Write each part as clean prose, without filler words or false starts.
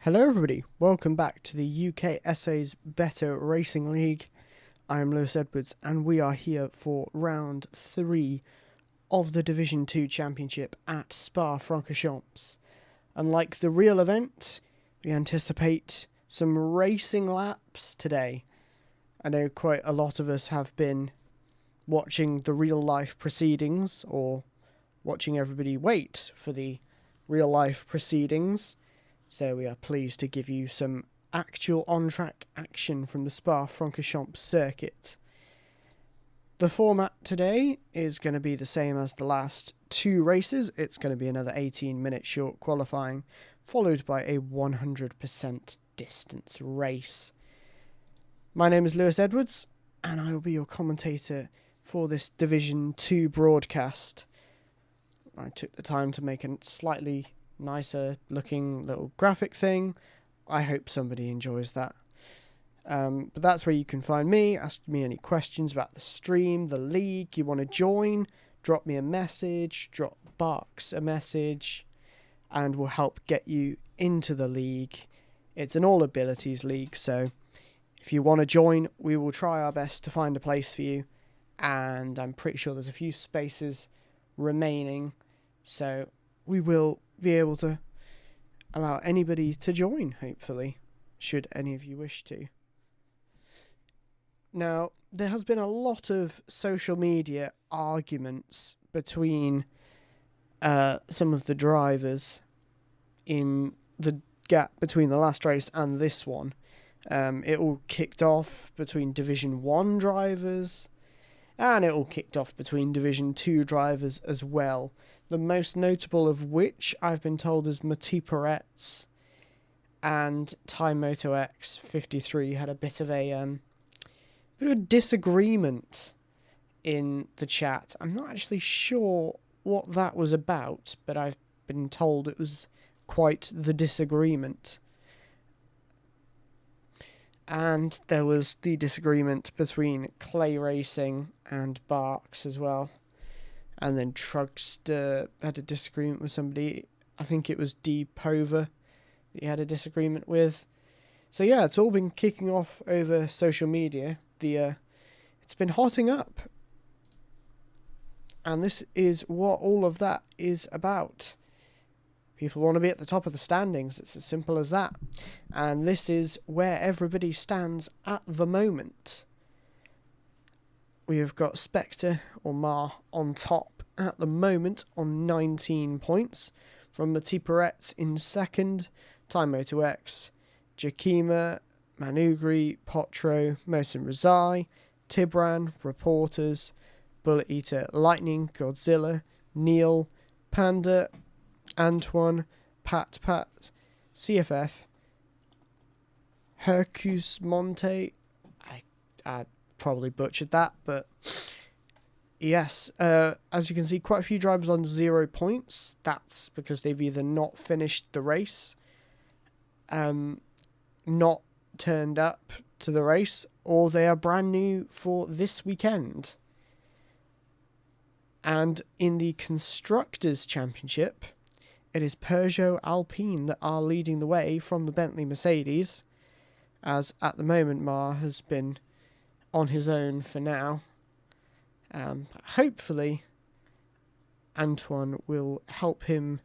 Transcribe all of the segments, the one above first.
Hello everybody, welcome back to the UKSA's Better Racing League. I am Lewis Edwards and we are here for round 3 of the Division 2 Championship at Spa-Francorchamps. Unlike the real event, we anticipate some racing laps today. I know quite a lot of us have been watching the real life proceedings or watching everybody wait for the real life proceedings. So we are pleased to give you some actual on-track action from the Spa-Francorchamps circuit. The format today is going to be the same as the last 2 races. It's going to be another 18-minute short qualifying, followed by a 100% distance race. My name is Lewis Edwards, and I will be your commentator for this Division 2 broadcast. I took the time to make a slightly nicer looking little graphic thing. I hope somebody enjoys that. But that's where you can find me. Ask me any questions about the stream, the league you want to join. Drop me a message, drop Barks a message, and we'll help get you into the league. It's an all abilities league, so if you want to join, we will try our best to find a place for you. And I'm pretty sure there's a few spaces remaining, so we will be able to allow anybody to join, hopefully, should any of you wish to. Now, there has been a lot of social media arguments between some of the drivers in the gap between the last race and this one. It all kicked off between Division 1 drivers, and it all kicked off between Division 2 drivers as well. The most notable of which I've been told is Mati Peretz and Time Moto X 53 had a bit of a disagreement in the chat. I'm not actually sure what that was about, but I've been told it was quite the disagreement. And there was the disagreement between Clay Racing and Barks as well. And then Trugster had a disagreement with somebody. I think it was D. Pover that he had a disagreement with. So yeah, it's all been kicking off over social media. It's been hotting up. And this is what all of that is about. People want to be at the top of the standings. It's as simple as that. And this is where everybody stands at the moment. We have got Spectre or Mar on top at the moment on 19 points. From Mati Peretz in second. Time Moto X, Jakima, Manugri, Potro, Mohsen Rezai, Tibran, Reporters, Bullet Eater, Lightning, Godzilla, Neil, Panda, Antoine, Pat, CFF, Hercus Monte. I probably butchered that, but yes, as you can see, quite a few drivers on 0 points. That's because they've either not finished the race, not turned up to the race, or they are brand new for this weekend. And in the Constructors' Championship, it is Peugeot Alpine that are leading the way from the Bentley Mercedes, as at the moment Mar has been on his own for now. Hopefully Antoine will help him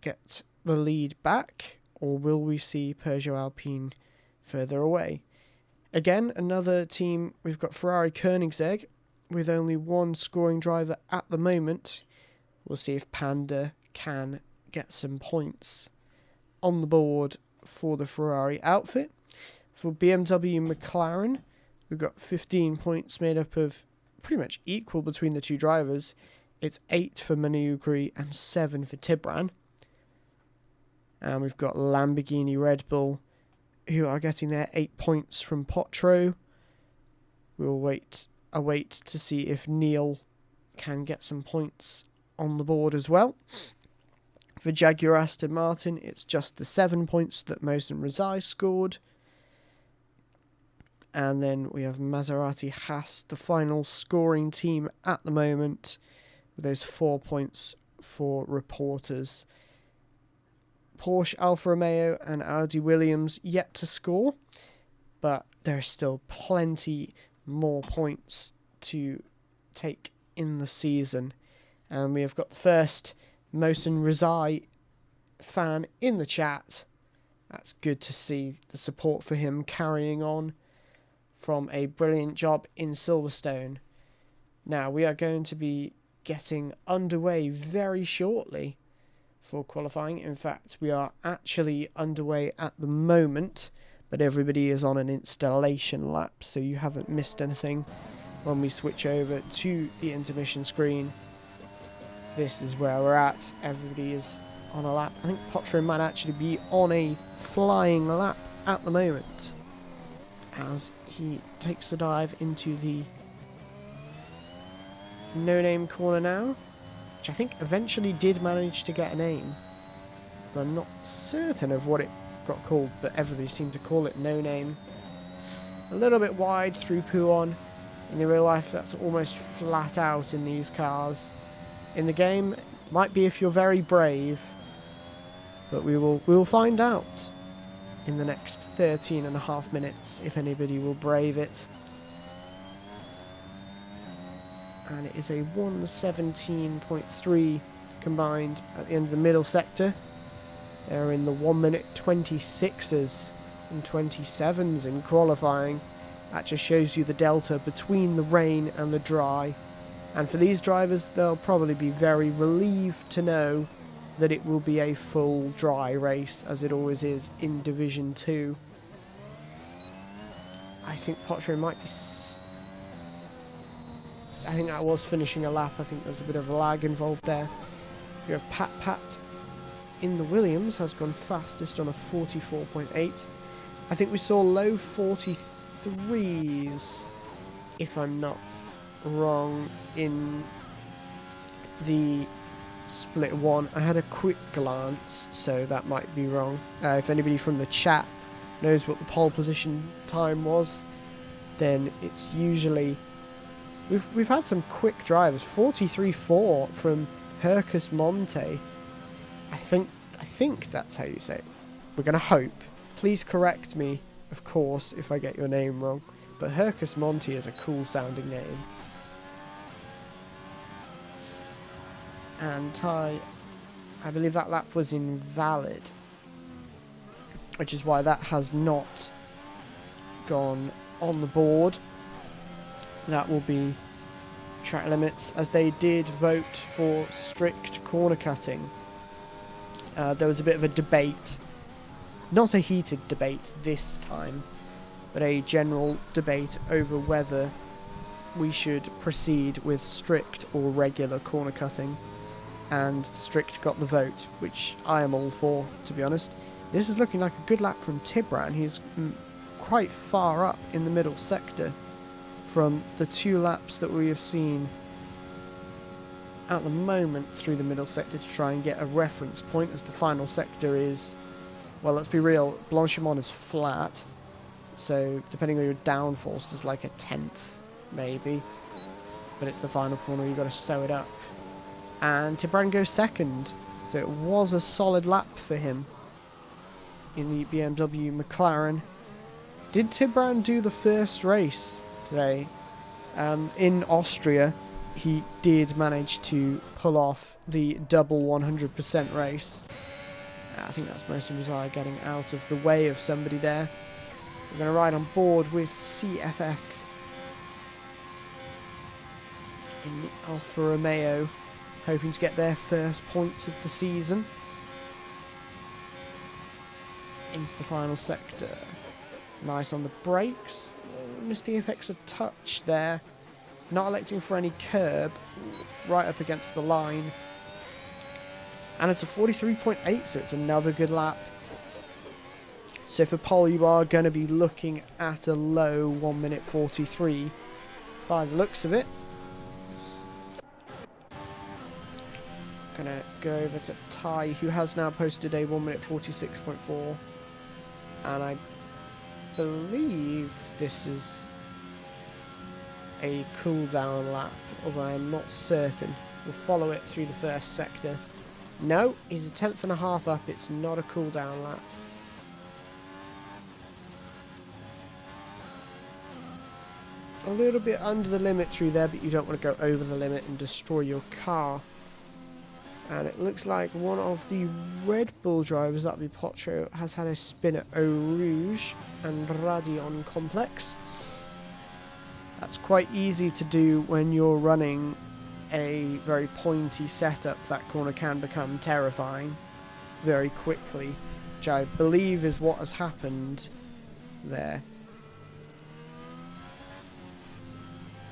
get the lead back, or will we see Peugeot Alpine further away? Again, another team, we've got Ferrari Koenigsegg with only one scoring driver at the moment. We'll see if Panda can get some points on the board for the Ferrari outfit. For BMW McLaren, we've got 15 points made up of pretty much equal between the two drivers. It's 8 for Manugri and 7 for Tibran. And we've got Lamborghini Red Bull, who are getting their 8 points from Potro. We'll await to see if Neil can get some points on the board as well. For Jaguar Aston Martin, it's just the 7 points that Mohsen Rezai scored. And then we have Maserati Haas, the final scoring team at the moment, with those 4 points for Reporters. Porsche, Alfa Romeo and Audi Williams yet to score, but there's still plenty more points to take in the season. And we have got the first Mohsen Rezai fan in the chat. That's good to see the support for him carrying on from a brilliant job in Silverstone. Now we are going to be getting underway very shortly for qualifying. In fact, we are actually underway at the moment, but everybody is on an installation lap, so you haven't missed anything when we switch over to the intermission screen. This is where we're at. Everybody is on a lap. I think Potro might actually be on a flying lap at the moment as he takes the dive into the no-name corner now, which I think eventually did manage to get a name. But I'm not certain of what it got called, but everybody seemed to call it no-name. A little bit wide through Pouon. In real life, that's almost flat out in these cars. In the game, might be if you're very brave, but we will find out in the next 13.5 minutes if anybody will brave it. And it is a 1:17.3 combined at the end of the middle sector. They're in the 1:26s and 27s in qualifying. That just shows you the delta between the rain and the dry. And for these drivers, they'll probably be very relieved to know that it will be a full dry race, as it always is in Division 2. I think Potro might be... I think that was finishing a lap. I think there's a bit of a lag involved there. You have Pat in the Williams, has gone fastest on a 44.8. I think we saw low 43s, if I'm not wrong, in the split one. I had a quick glance, so that might be wrong. If anybody from the chat knows what the pole position time was, then it's usually... We've had some quick drivers. 43.4 from Hercus Monte. I think that's how you say it. We're going to hope. Please correct me, of course, if I get your name wrong. But Hercus Monte is a cool sounding name. And I believe that lap was invalid, which is why that has not gone on the board. That will be track limits, as they did vote for strict corner cutting. There was a bit of a debate, not a heated debate this time, but a general debate over whether we should proceed with strict or regular corner cutting, and strict got the vote, which I am all for, to be honest. This is looking like a good lap from Tibran. He's quite far up in the middle sector from the 2 laps that we have seen at the moment through the middle sector to try and get a reference point, as the final sector is, well, let's be real, Blanchimont is flat, so depending on your downforce, there's like a 10th maybe, but it's the final corner, you've got to sew it up. And Tibran goes second, so it was a solid lap for him in the BMW McLaren. Did Tibran do the first race today? In Austria, he did manage to pull off the double 100% race. I think that's Mohsen Rezai getting out of the way of somebody there. We're going to ride on board with CFF in the Alfa Romeo, hoping to get their first points of the season into the final sector. Nice on the brakes. Missed the apex a touch there. Not electing for any curb. Right up against the line. And it's a 43.8, so it's another good lap. So for pole, you are going to be looking at a low 1:43 by the looks of it. Gonna go over to Ty, who has now posted a 1:46.4, and I believe this is a cool down lap, although I'm not certain. We'll follow it through the first sector No, he's a tenth and a half up. It's not a cool down lap. A little bit under the limit through there, but you don't want to go over the limit and destroy your car. And it looks like one of the Red Bull drivers, that'll be Potro, has had a spin at Eau Rouge and Radion Complex. That's quite easy to do when you're running a very pointy setup. That corner can become terrifying very quickly, which I believe is what has happened there.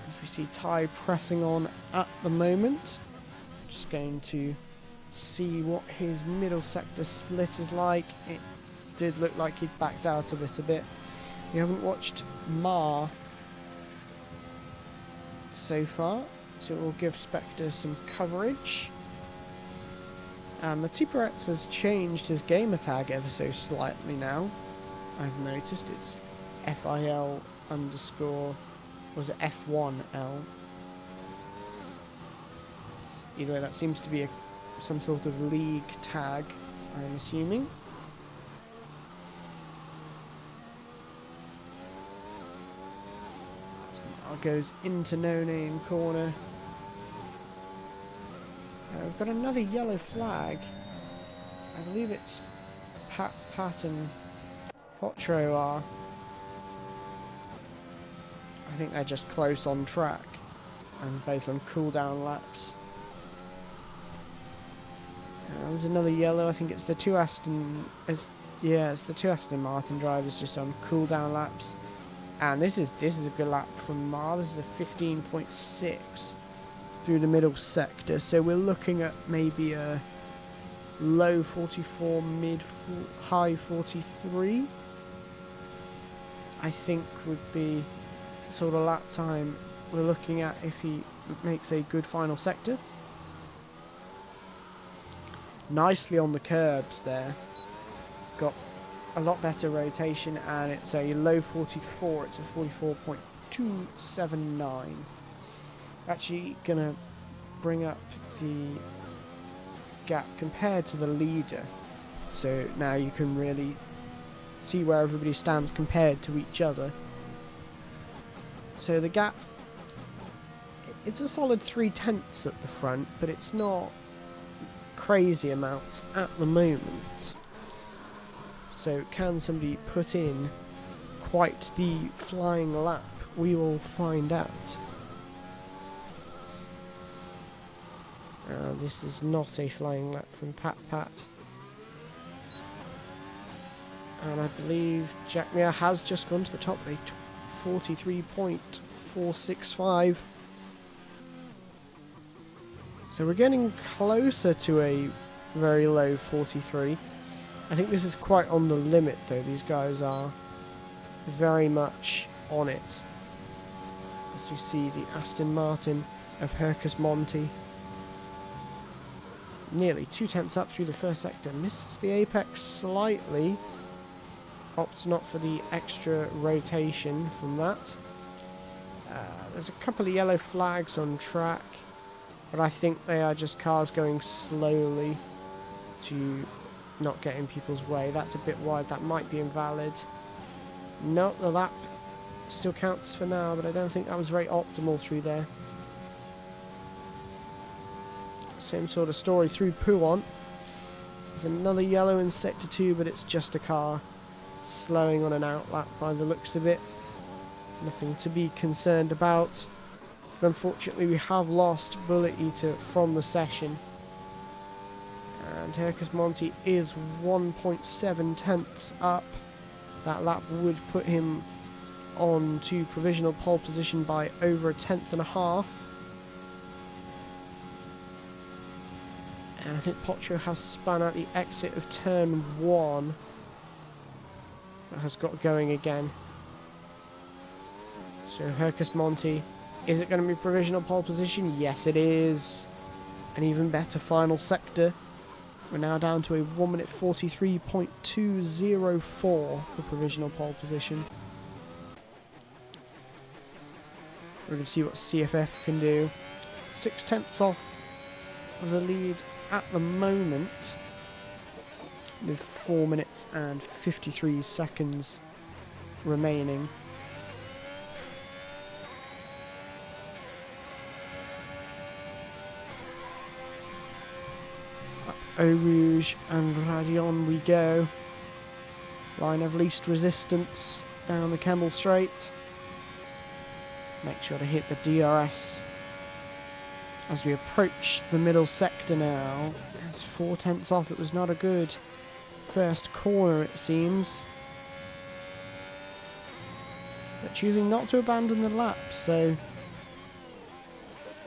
As we see Ty pressing on at the moment. Just going to see what his middle sector split is like. It did look like he'd backed out a little bit. We haven't watched Ma so far, so we'll give Spectre some coverage. Matiparetz has changed his gamer tag ever so slightly now. I've noticed it's FIL underscore, was it F1L? Either way, that seems to be some sort of league tag, I'm assuming. Goes into no name corner. We've got another yellow flag. I believe it's Pat and Potro are. I think they're just close on track and both on cooldown laps. There's another yellow. I think it's the two Aston. It's the two Aston Martin drivers just on cooldown laps. And this is a good lap from Mar. This is a 15.6 through the middle sector. So we're looking at maybe a low 44, high 43. I think would be the sort of lap time we're looking at if he makes a good final sector. Nicely on the curbs there. Got a lot better rotation, and it's a low 44. It's a 44.279. Actually gonna bring up the gap compared to the leader, so now you can really see where everybody stands compared to each other. So the gap, it's a solid 3/10 at the front, but it's not crazy amounts at the moment. So can somebody put in quite the flying lap? We will find out. This is not a flying lap from Pat. And I believe Jack Meir has just gone to the top of a 43.465. So we're getting closer to a very low 43. I think this is quite on the limit though. These guys are very much on it. As you see the Aston Martin of Hercus Monti. Nearly 2/10 up through the first sector. Misses the apex slightly. Opts not for the extra rotation from that. There's a couple of yellow flags on track, but I think they are just cars going slowly to not get in people's way. That's a bit wide. That might be invalid. No, the lap still counts for now, but I don't think that was very optimal through there. Same sort of story through Pouhon. There's another yellow in sector 2, but it's just a car slowing on an outlap by the looks of it. Nothing to be concerned about. But unfortunately, we have lost Bullet Eater from the session. And Hercus Monti is 1.7 up. That lap would put him on to provisional pole position by over a 1/10.5. And I think Potro has spun out the exit of turn 1. That has got going again. So Hercus Monti, is it going to be provisional pole position? Yes, it is. An even better final sector. We're now down to a 1 minute 43.204 for provisional pole position. We're going to see what CFF can do. 6/10 off the lead at the moment, with 4 minutes and 53 seconds remaining. Eau Rouge and Radion we go. Line of least resistance down the Kemmel Straight. Make sure to hit the DRS as we approach the middle sector now. It's 4/10 off. It was not a good first corner, it seems. But choosing not to abandon the lap, so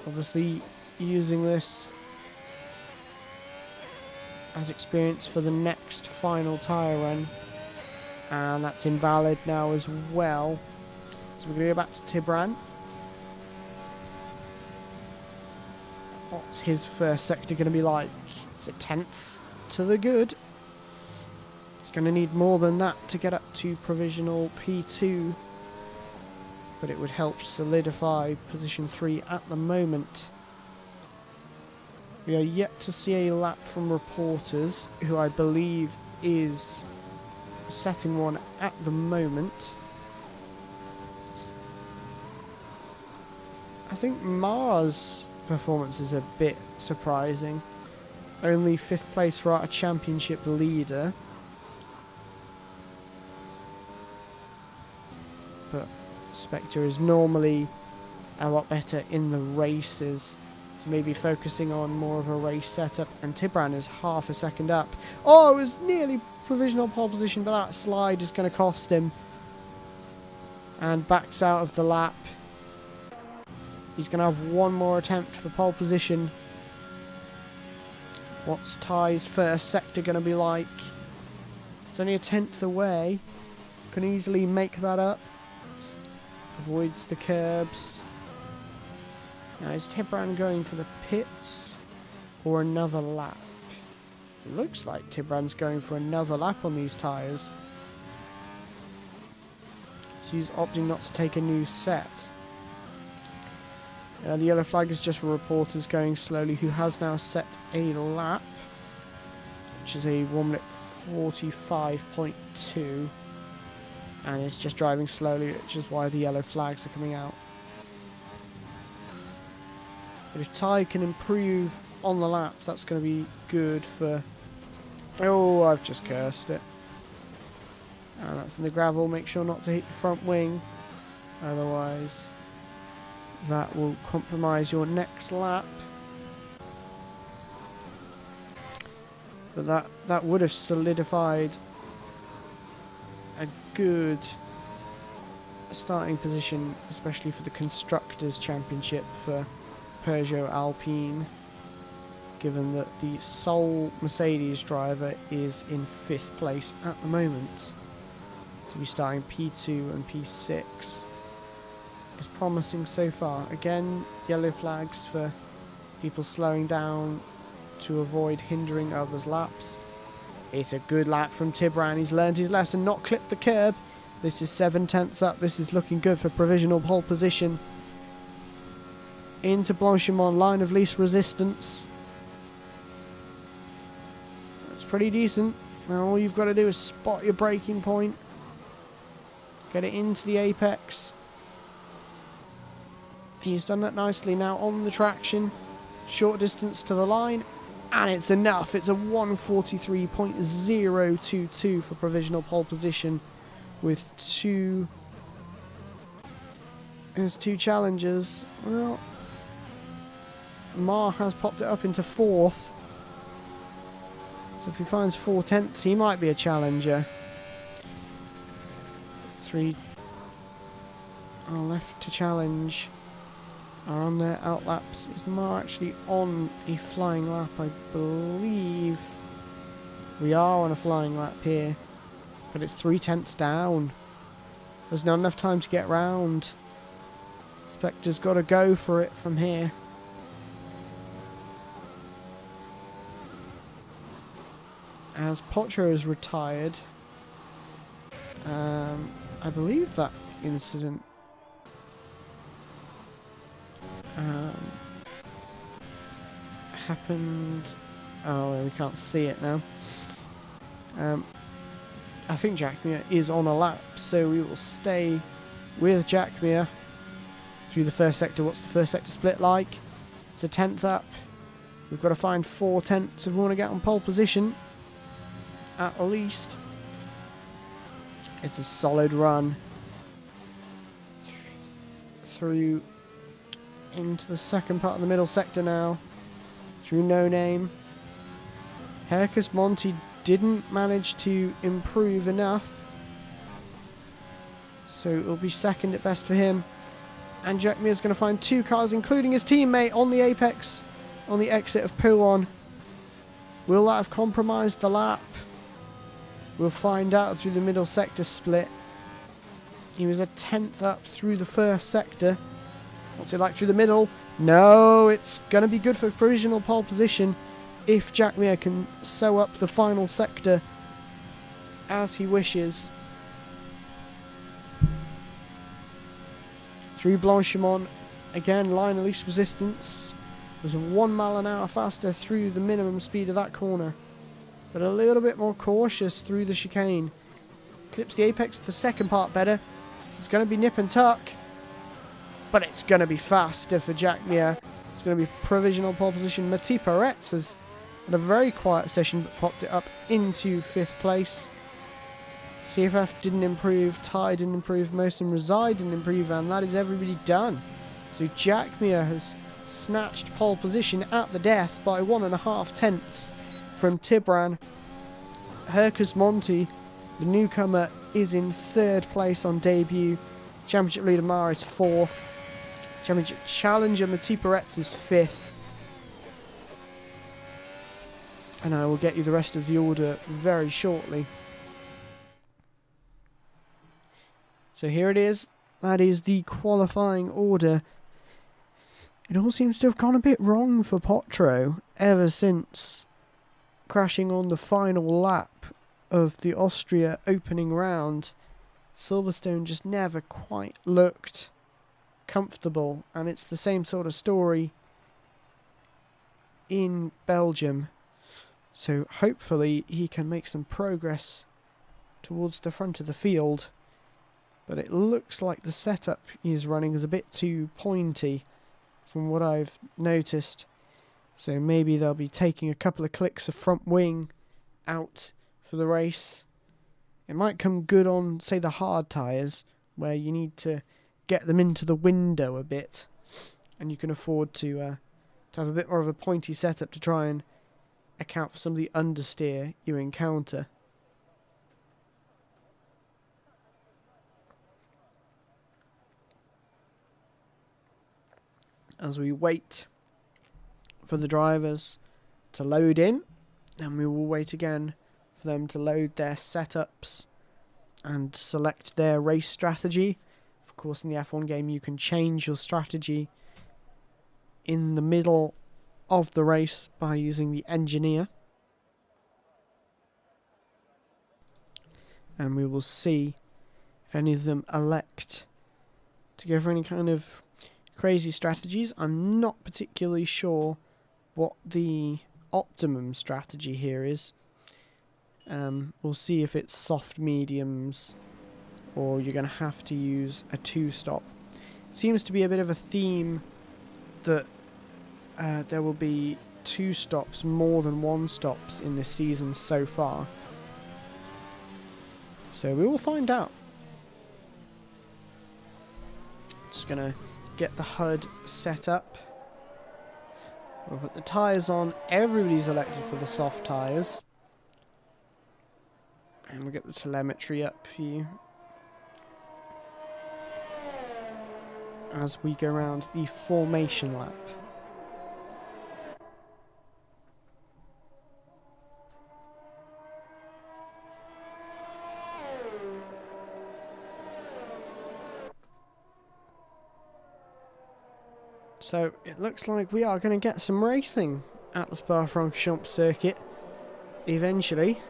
obviously using this as experience for the next final tyre run. And that's invalid now as well. So we're going to go back to Tibran. What's his first sector going to be like? It's a 10th to the good. It's going to need more than that to get up to provisional P2. But it would help solidify position 3 at the moment. We are yet to see a lap from Reporters, who I believe is setting one at the moment. I think Mars' performance is a bit surprising. Only 5th place for our championship leader. But Spectre is normally a lot better in the races. So maybe focusing on more of a race setup. And Tibran is half a second up. Oh, it was nearly provisional pole position, but that slide is going to cost him. And backs out of the lap. He's going to have one more attempt for pole position. What's Ty's first sector going to be like? It's only a 10th away. Can easily make that up. Avoids the curbs. Now is Tibran going for the pits or another lap? It looks like Tibran's going for another lap on these tyres. So he's opting not to take a new set. The yellow flag is just for Reporters going slowly, who has now set a lap, which is a 1 minute 45.2, and it's just driving slowly, which is why the yellow flags are coming out. But if Ty can improve on the lap, that's going to be good for... Oh, I've just cursed it. And that's in the gravel. Make sure not to hit your front wing, otherwise that will compromise your next lap. But that would have solidified a good starting position, especially for the Constructors' Championship for Peugeot Alpine, given that the sole Mercedes driver is in 5th place at the moment. To be starting P2 and P6. It's promising so far. Again, yellow flags for people slowing down to avoid hindering others' laps. It's a good lap from Tibran. He's learned his lesson, not clipped the curb. This is 7/10 up. This is looking good for provisional pole position. Into Blanchimont, line of least resistance. That's pretty decent. Now all you've got to do is spot your braking point. Get it into the apex. He's done that nicely now on the traction. Short distance to the line. And it's enough. It's a 1:43.022 for provisional pole position with there's two challengers. Well, Mar has popped it up into 4th. So if he finds 4/10, he might be a challenger. 3 are left to challenge. Are on their outlaps. Is Mar actually on a flying lap? I believe we are on a flying lap here, but it's 3/10 down. There's not enough time to get round. Spectre's got to go for it from here. As Potro is retired, I believe that incident happened Oh, we can't see it now. I think Jack Mir is on a lap, so we will stay with Jack Mir through the first sector. What's the first sector split like? It's a 10th up. We've got to find 4 tenths if we want to get on pole position, at least. It's a solid run through into the second part of the middle sector now, through No Name. Hercus Monty didn't manage to improve enough, so it'll be second at best for him. And Jack Mir's going to find 2 cars, including his teammate, on the apex, on the exit of Pouon. Will that have compromised the lap? We'll find out through the middle sector split. He was a 10th up through the first sector. What's it like through the middle? No, it's going to be good for provisional pole position if Jack Mir can sew up the final sector as he wishes. Through Blanchimont, again, line of least resistance. Was 1 mile an hour faster through the minimum speed of that corner, but a little bit more cautious through the chicane. Clips the apex of the second part better. It's going to be nip and tuck, but it's going to be faster for Jack Mir. It's going to be provisional pole position. Mati Peretz has had a very quiet session, but popped it up into 5th place. CFF didn't improve, Ty didn't improve, Mohsen Reside didn't improve, and that is everybody done. So Jack Mir has snatched pole position at the death by 1.5 tenths from Tibran. Hercus Monty, the newcomer, is in 3rd place on debut. Championship leader Mar is 4th. Championship challenger Mati Peretz is 5th. And I will get you the rest of the order very shortly. So here it is. That is the qualifying order. It all seems to have gone a bit wrong for Potro ever since crashing on the final lap of the Austria opening round. Silverstone just never quite looked comfortable, and it's the same sort of story in Belgium. So hopefully he can make some progress towards the front of the field. But it looks like the setup he's running is a bit too pointy from what I've noticed. So maybe they'll be taking a couple of clicks of front wing out for the race. It might come good on, say, the hard tyres, where you need to get them into the window a bit, and you can afford to have a bit more of a pointy setup to try and account for some of the understeer you encounter. As we wait for the drivers to load in, and we will wait again for them to load their setups and select their race strategy. Of course, in the F1 game you can change your strategy in the middle of the race by using the engineer. And we will see if any of them elect to go for any kind of crazy strategies. I'm not particularly sure what the optimum strategy here is. We'll see if it's soft mediums or you're going to have to use a 2-stop. Seems to be a bit of a theme that there will be 2 stops more than 1 stops in this season so far. So we will find out. Just going to get the HUD set up. We'll put the tyres on. Everybody's elected for the soft tyres. And we'll get the telemetry up for you as we go around the formation lap. So it looks like we are going to get some racing at the Spa-Francorchamps circuit eventually.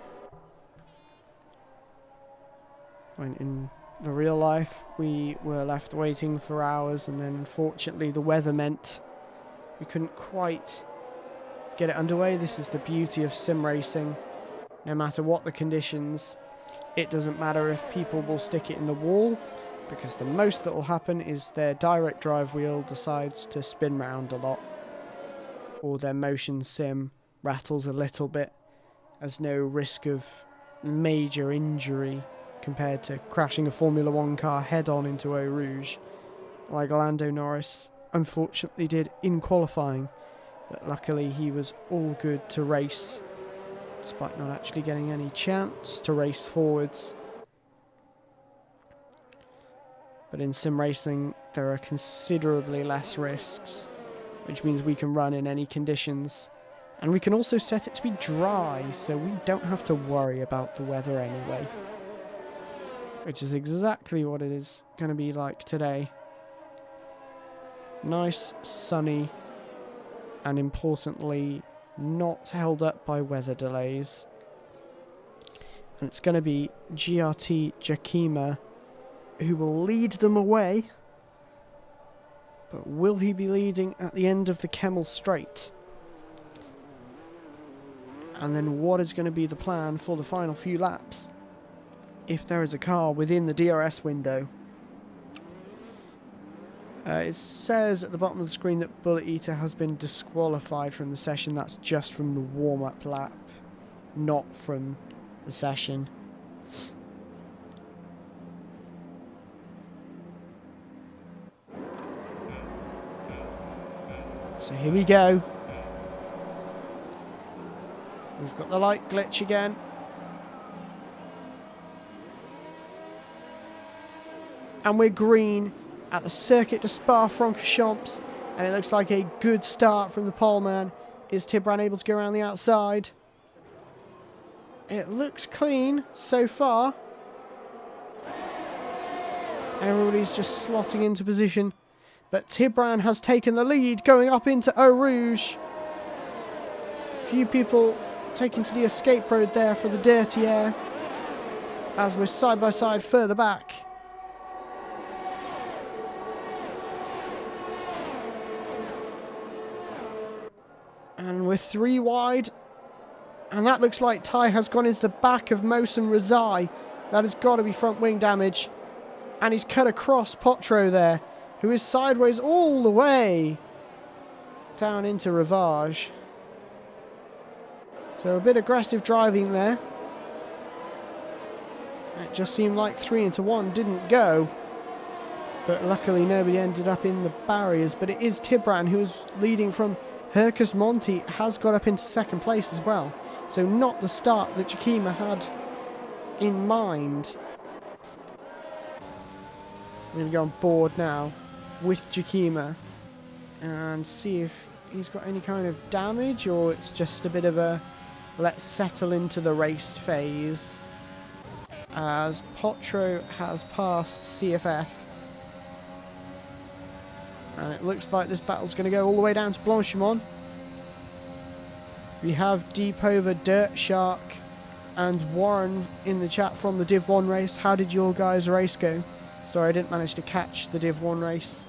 When in the real life we were left waiting for hours, and then unfortunately the weather meant we couldn't quite get it underway. This is the beauty of sim racing. No matter what the conditions, it doesn't matter if people will stick it in the wall, because the most that will happen is their direct drive wheel decides to spin round a lot, or their motion sim rattles a little bit. There's no risk of major injury compared to crashing a Formula 1 car head-on into Eau Rouge, like Lando Norris unfortunately did in qualifying, but luckily he was all good to race, despite not actually getting any chance to race forwards. But in sim racing, there are considerably less risks, which means we can run in any conditions. And we can also set it to be dry, so we don't have to worry about the weather anyway. Which is exactly what it is going to be like today. Nice, sunny, and importantly, not held up by weather delays. And it's going to be GRT Jakima who will lead them away. But will he be leading at the end of the Kemmel Straight? And then what is going to be the plan for the final few laps? If there is a car within the DRS window. It says at the bottom of the screen that Bullet Eater has been disqualified from the session. That's just from the warm-up lap, not from the session. So here we go. We've got the light glitch again. And we're green at the Circuit de Spa-Francorchamps, and it looks like a good start from the poleman. Is Tibran able to go around the outside? It looks clean so far. Everybody's just slotting into position, but Tibran has taken the lead going up into Eau Rouge. Few people taking to the escape road there for the dirty air, as we're side by side further back. And we're 3 wide. And that looks like Ty has gone into the back of Mohsen Rezai. That has got to be front wing damage. And he's cut across Potro there, who is sideways all the way down into Rivage. So a bit aggressive driving there. It just seemed like 3 into 1 didn't go. But luckily nobody ended up in the barriers. But it is Tibran who is leading from Hercus Monti, has got up into second place as well. So not the start that Jakima had in mind. We're going to go on board now with Jakima and see if he's got any kind of damage, or it's just a bit of a let's settle into the race phase, as Potro has passed CFF. And it looks like this battle's going to go all the way down to Blanchimont. We have Deepover, Dirt Shark, and Warren in the chat from the Div 1 race. How did your guys' race go? Sorry, I didn't manage to catch the Div 1 race.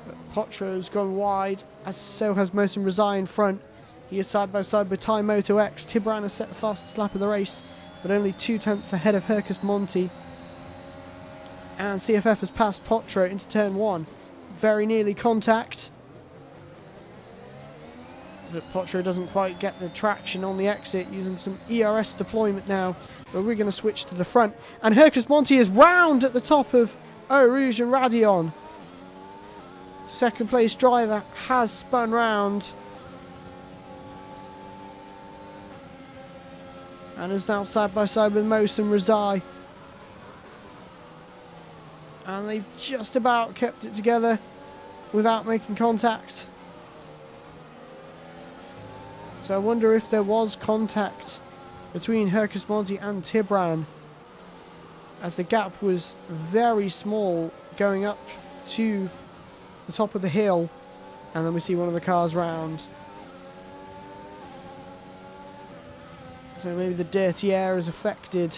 But Potro's gone wide, as so has Mohsen Rezai in front. He is side by side with Thai Moto X. Tibran has set the fastest lap of the race, but only 2 tenths ahead of Hercus Monti. And CFF has passed Potro into turn 1. Very nearly contact. But Potro doesn't quite get the traction on the exit, using some ERS deployment now. But we're going to switch to the front. And Hercus Monti is round at the top of Eau Rouge and Radion. Second place driver has spun round. And is now side by side with Mohsen Rezai. And they've just about kept it together without making contact. So I wonder if there was contact between Hercus Monti and Tibran, as the gap was very small going up to the top of the hill, and then we see one of the cars round. So maybe the dirty air has affected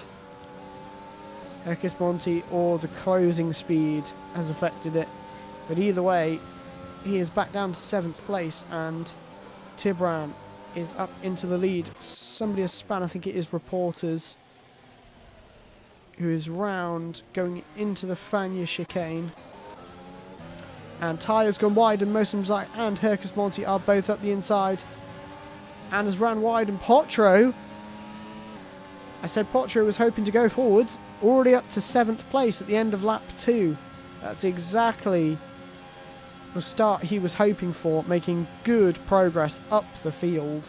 Hercus Monti, or the closing speed has affected it. But either way, he is back down to 7th place, and Tibran is up into the lead. Somebody has span, I think it is Reporters, who is round going into the Fania chicane. And Ty has gone wide, and Mosin Mzai and Hercus Monti are both up the inside. And has ran wide, and Potro, I said Potro was hoping to go forwards, already up to 7th place at the end of lap 2. That's exactly the start he was hoping for, making good progress up the field.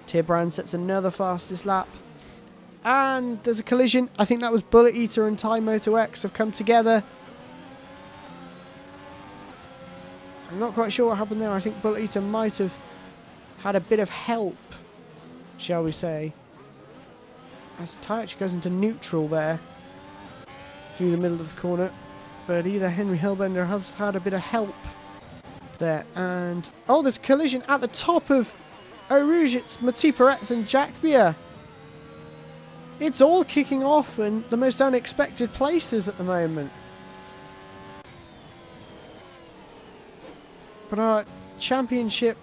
Tibran sets another fastest lap. And there's a collision. I think that was Bullet Eater and Thai Moto X have come together. I'm not quite sure what happened there. I think Bullet Eater might have had a bit of help, shall we say. As Thai actually goes into neutral there, through the middle of the corner. But either Henry Hillbender has had a bit of help there. And, oh, there's a collision at the top of Eau Rouge. It's Mati Peretz and Jack Beer. It's all kicking off in the most unexpected places at the moment. But our championship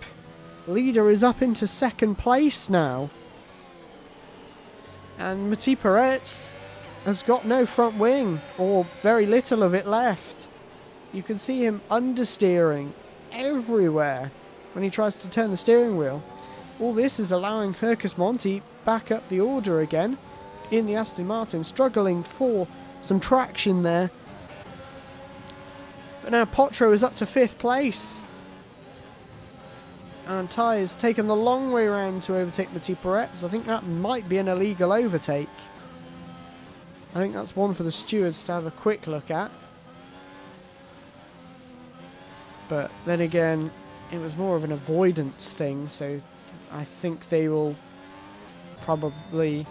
leader is up into 2nd place now. And Mati Peretz has got no front wing, or very little of it left. You can see him understeering everywhere when he tries to turn the steering wheel. All this is allowing Hercus Monti back up the order again in the Aston Martin, struggling for some traction there. But now Potro is up to 5th place. And Ty has taken the long way around to overtake Mati Peretz. I think that might be an illegal overtake. I think that's one for the stewards to have a quick look at. But then again, it was more of an avoidance thing, so I think they will probably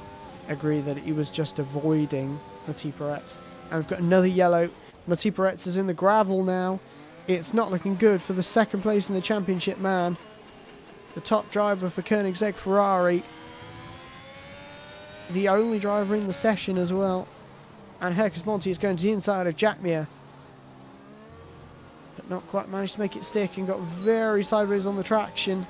agree that he was just avoiding Mati Peretz. And we've got another yellow. Mati Peretz is in the gravel now. It's not looking good for the 2nd place in the championship man. The top driver for Koenigsegg Ferrari. The only driver in the session as well. And Hercus Monti is going to the inside of Jack Mir. But not quite managed to make it stick and got very sideways on the traction.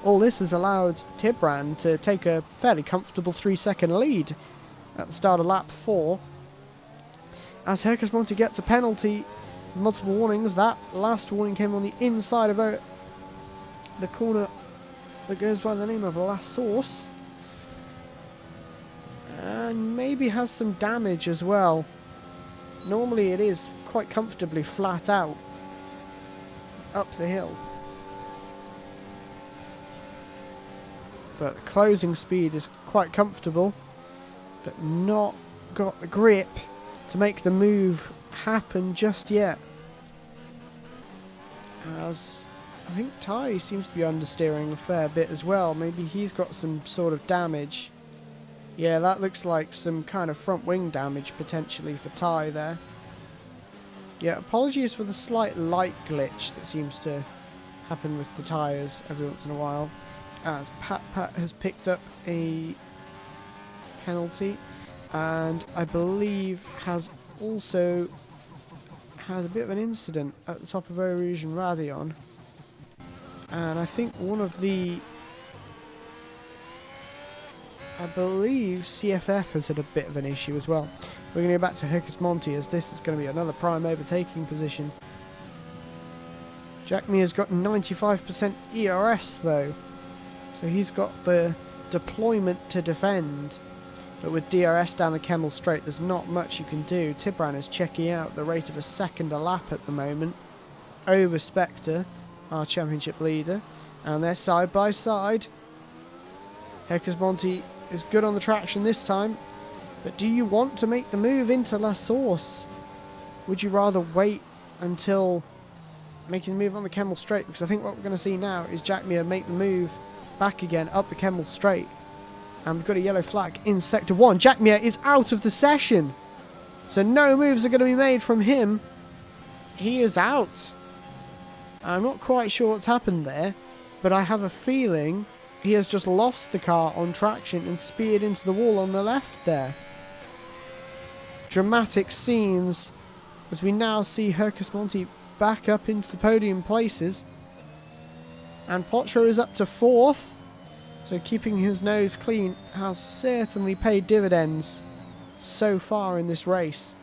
All this has allowed Tibran to take a fairly comfortable 3-second lead at the start of lap 4. As Hercus Monti gets a penalty, multiple warnings. That last warning came on the inside of the corner that goes by the name of La Source. And maybe has some damage as well. Normally it is quite comfortably flat out up the hill. But the closing speed is quite comfortable, but not got the grip to make the move happen just yet. As I think Ty seems to be understeering a fair bit as well. Maybe he's got some sort of damage. Yeah, that looks like some kind of front wing damage potentially for Ty there. Yeah, apologies for the slight light glitch that seems to happen with the tyres every once in a while. As Pat has picked up a penalty, and I believe has also had a bit of an incident at the top of Eau Rouge and Radion. And I think one of the, I believe CFF has had a bit of an issue as well. We're going to go back to Hercus Monti, as this is going to be another prime overtaking position. Jack Mear's got 95% ERS though, so he's got the deployment to defend. But with DRS down the Kemmel Straight, there's not much you can do. Tibran is checking out the rate of a second a lap at the moment over Spectre, our championship leader, and they're side by side. Hercus Monti is good on the traction this time, but do you want to make the move into La Source? Would you rather wait until making the move on the Kemmel Straight? Because I think what we're going to see now is Jack Mir make the move back again up the Kemmel Straight. And we've got a yellow flag in Sector 1. Jack Mir is out of the session. So no moves are going to be made from him. He is out. I'm not quite sure what's happened there, but I have a feeling he has just lost the car on traction and speared into the wall on the left there. Dramatic scenes as we now see Hercus Monti back up into the podium places. And Potro is up to 4th. So keeping his nose clean has certainly paid dividends so far in this race.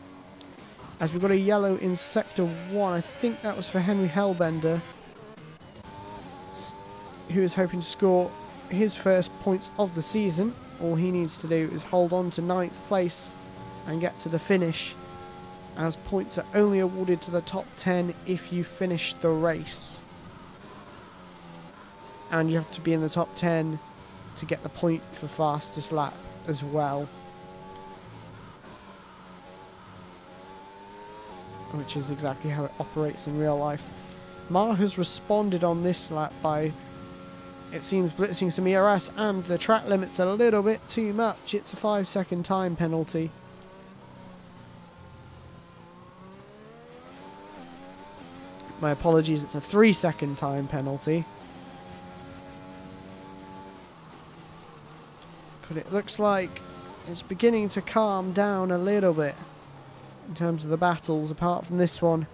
As we've got a yellow in Sector 1. I think that was for Henry Hellbender, who is hoping to score his first points of the season. All he needs to do is hold on to 9th place and get to the finish, as points are only awarded to the top 10 if you finish the race. And you have to be in the top 10 to get the point for fastest lap as well, which is exactly how it operates in real life. Ma has responded on this lap by, it seems, blitzing some ERS, and the track limit's a little bit too much. It's a 5-second time penalty. My apologies, it's a 3-second time penalty. But it looks like it's beginning to calm down a little bit in terms of the battles. Apart from this one,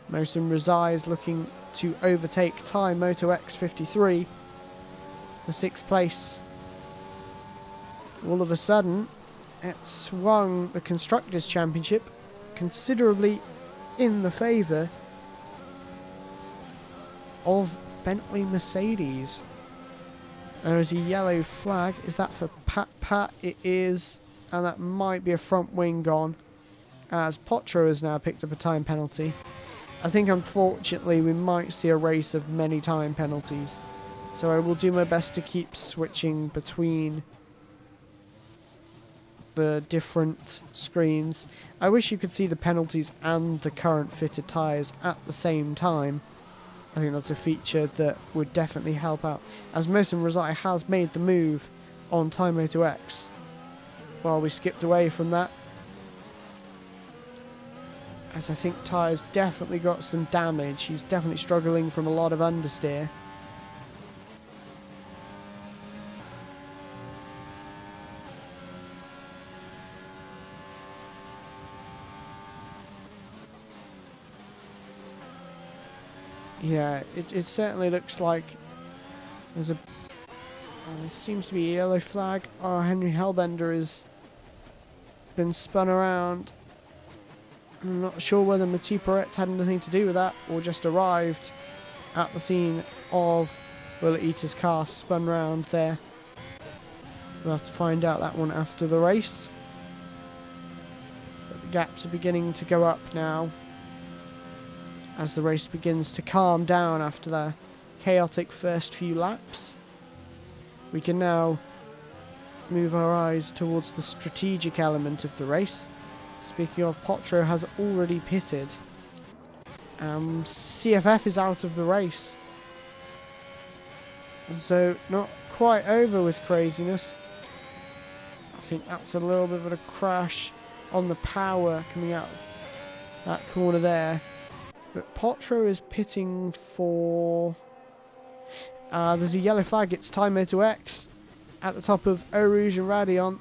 Mohsen Razai is looking to overtake Thai Moto X53 for 6th place. All of a sudden, it swung the Constructors' Championship considerably in the favour of Bentley Mercedes. There is a yellow flag. Is that for Pat Pat? It is. And that might be a front wing gone, as Potro has now picked up a time penalty. I think unfortunately we might see a race of many time penalties. So I will do my best to keep switching between the different screens. I wish you could see the penalties and the current fitted tyres at the same time. I think that's a feature that would definitely help out, as Mohsen Razai has made the move on Thai Moto X while we skipped away from that, as I think Ty's definitely got some damage. He's definitely struggling from a lot of understeer. Yeah, it certainly looks like there's a... there seems to be a yellow flag. Oh, Henry Hellbender has been spun around. I'm not sure whether Mathieu Perret's had anything to do with that, or just arrived at the scene of Bullet Eater's car spun round there. We'll have to find out that one after the race. But the gaps are beginning to go up now, as the race begins to calm down after the chaotic first few laps. We can now move our eyes towards the strategic element of the race. Speaking of, Potro has already pitted. CFF is out of the race, so not quite over with craziness. I think that's a little bit of a crash on the power coming out of that corner there. But Potro is pitting for... there's a yellow flag. It's Thai Moto X at the top of Eau Rouge and Radion.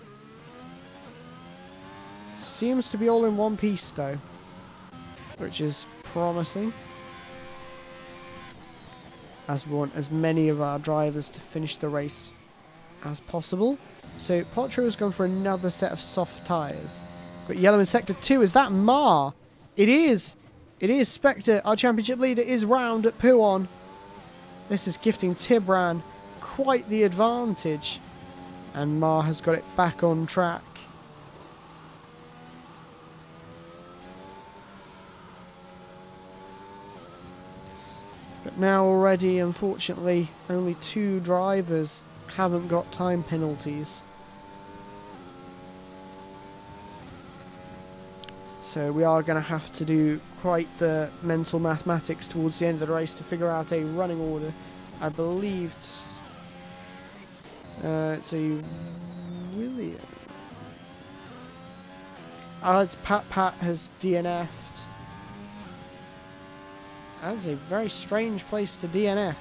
Seems to be all in one piece though, which is promising, as we want as many of our drivers to finish the race as possible. So Potro has gone for another set of soft tyres. Got yellow in Sector 2. Is that Ma? It is! It is Spectre. Our championship leader is round at Puon. This is gifting Tibran quite the advantage. And Ma has got it back on track. But now already, unfortunately, only 2 drivers haven't got time penalties. So we are going to have to do quite the mental mathematics towards the end of the race to figure out a running order. I believe it's a William. It's Pat has DNF'd. That was a very strange place to DNF.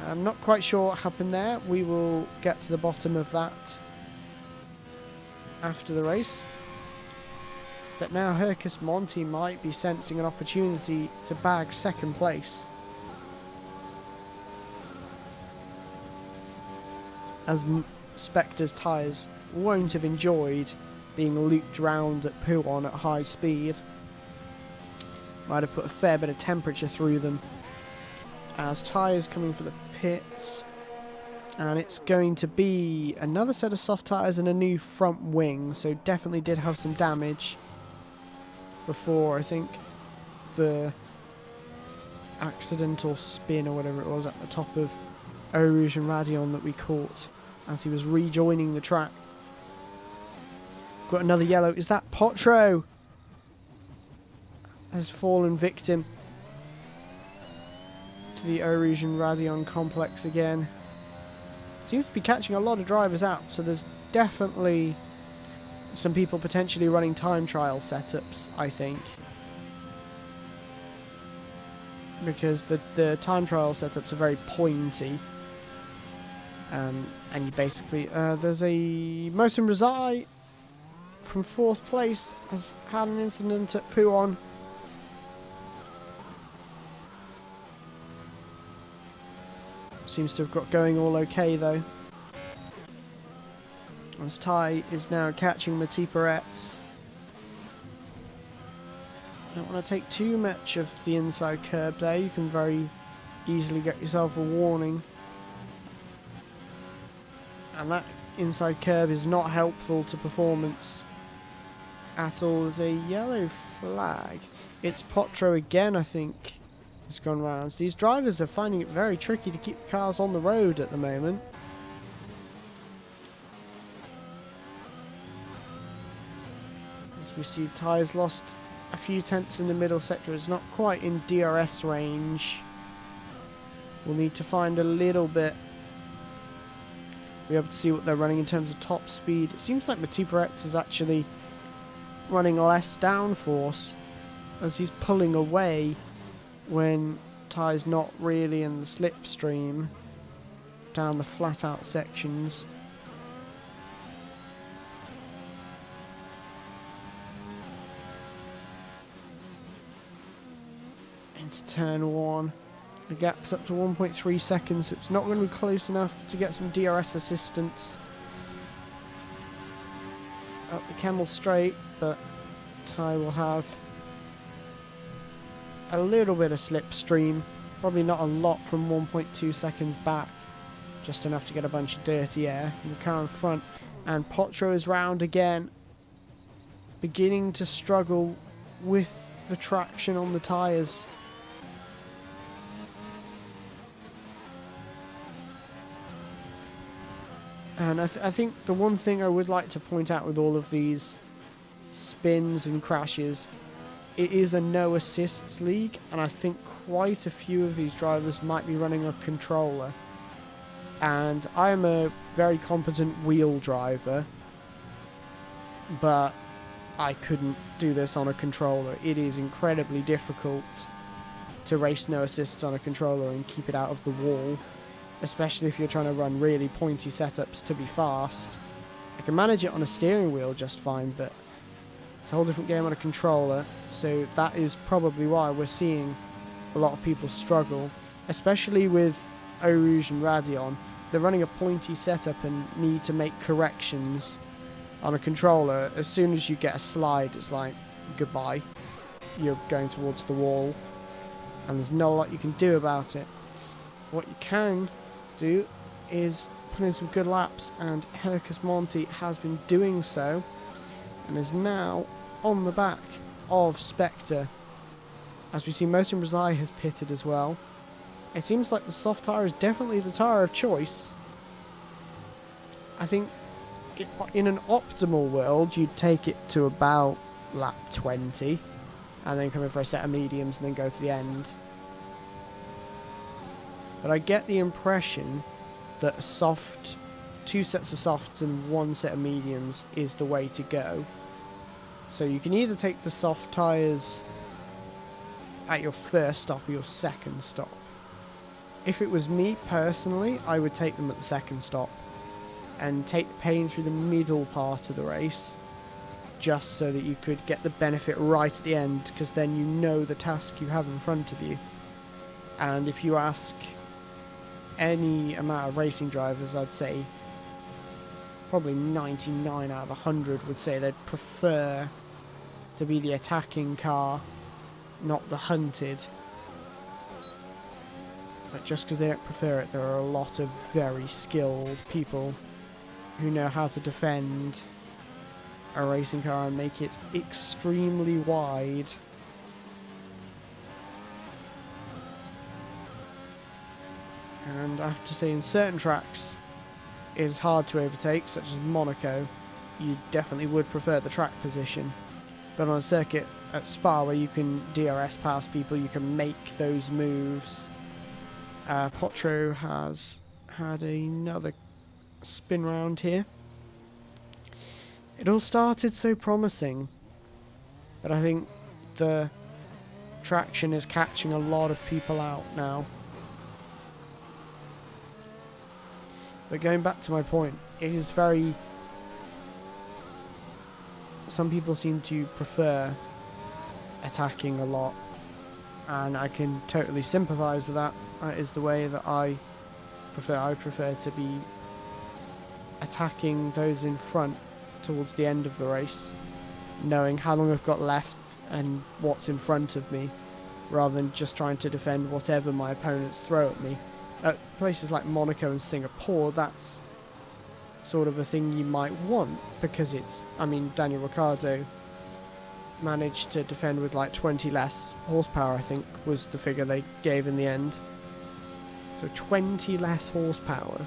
I'm not quite sure what happened there. We will get to the bottom of that after the race. But now Hercus Monti might be sensing an opportunity to bag second place, as Spectre's tyres won't have enjoyed being looped round at Pouon at high speed. Might have put a fair bit of temperature through them. As tyres coming for the pits, and it's going to be another set of soft tyres and a new front wing, so definitely did have some damage before, I think, the accidental spin or whatever it was at the top of Eau Rouge and Radion that we caught as he was rejoining the track. Got another yellow. Is that Potro? Has fallen victim to the Eau Rouge and Radion complex again. Seems to be catching a lot of drivers out, so there's definitely some people potentially running time trial setups, I think. Because the time trial setups are very pointy. And you basically... there's a... Mohsen Rezai from 4th place has had an incident at Pouon. Seems to have got going all okay though. As Ty is now catching Mati Peretz. Don't want to take too much of the inside curb there. You can very easily get yourself a warning. And that inside curb is not helpful to performance at all. There's a yellow flag. It's Potro again, I think, has gone round. So these drivers are finding it very tricky to keep cars on the road at the moment. As we see, Ty's lost a few tenths in the middle sector. It's not quite in DRS range. We'll need to find a little bit. Be able to see what they're running in terms of top speed. It seems like Mati Peretz is actually running less downforce as he's pulling away when Ty's not really in the slipstream down the flat out sections. Into turn 1. The gap's up to 1.3 seconds. It's not going to be close enough to get some DRS assistance up the Kemmel Straight, but Ty will have a little bit of slipstream. Probably not a lot from 1.2 seconds back. Just enough to get a bunch of dirty air from the car in front. And Potro is round again. Beginning to struggle with the traction on the tyres. And I think the one thing I would like to point out with all of these spins and crashes, it is a no assists league, and I think quite a few of these drivers might be running a controller. And I am a very competent wheel driver, but I couldn't do this on a controller. It is incredibly difficult to race no assists on a controller and keep it out of the wall, especially if you're trying to run really pointy setups to be fast. I can manage it on a steering wheel just fine, but it's a whole different game on a controller, so that is probably why we're seeing a lot of people struggle, especially with Eau Rouge and Radion. They're running a pointy setup and need to make corrections on a controller. As soon as you get a slide, it's like, goodbye. You're going towards the wall, and there's not a lot you can do about it. What you can do is put in some good laps, and Hercus Monti has been doing so, and is now on the back of Spectre. As we see, Mohsen Rezai has pitted as well. It seems like the soft tyre is definitely the tyre of choice. I think in an optimal world, you'd take it to about lap 20, and then come in for a set of mediums and then go to the end. But I get the impression that two sets of softs and one set of mediums is the way to go. So you can either take the soft tyres at your first stop or your second stop. If it was me personally, I would take them at the second stop and take the pain through the middle part of the race, just so that you could get the benefit right at the end, because then you know the task you have in front of you. And if you ask any amount of racing drivers, I'd say probably 99 out of 100 would say they'd prefer to be the attacking car, not the hunted. But just because they don't prefer it, there are a lot of very skilled people who know how to defend a racing car and make it extremely wide. And I have to say, in certain tracks it is hard to overtake, such as Monaco. You definitely would prefer the track position. But on a circuit at Spa where you can DRS past people, you can make those moves. Potro has had another spin round here. It all started so promising, but I think the traction is catching a lot of people out now. But going back to my point, it is very... Some people seem to prefer attacking a lot, and I can totally sympathise with that. That is the way that I prefer. I prefer to be attacking those in front towards the end of the race, knowing how long I've got left and what's in front of me, rather than just trying to defend whatever my opponents throw at me. At places like Monaco and Singapore, that's sort of a thing you might want, because it's, I mean, Daniel Ricciardo managed to defend with like 20 less horsepower, I think was the figure they gave in the end. So 20 less horsepower,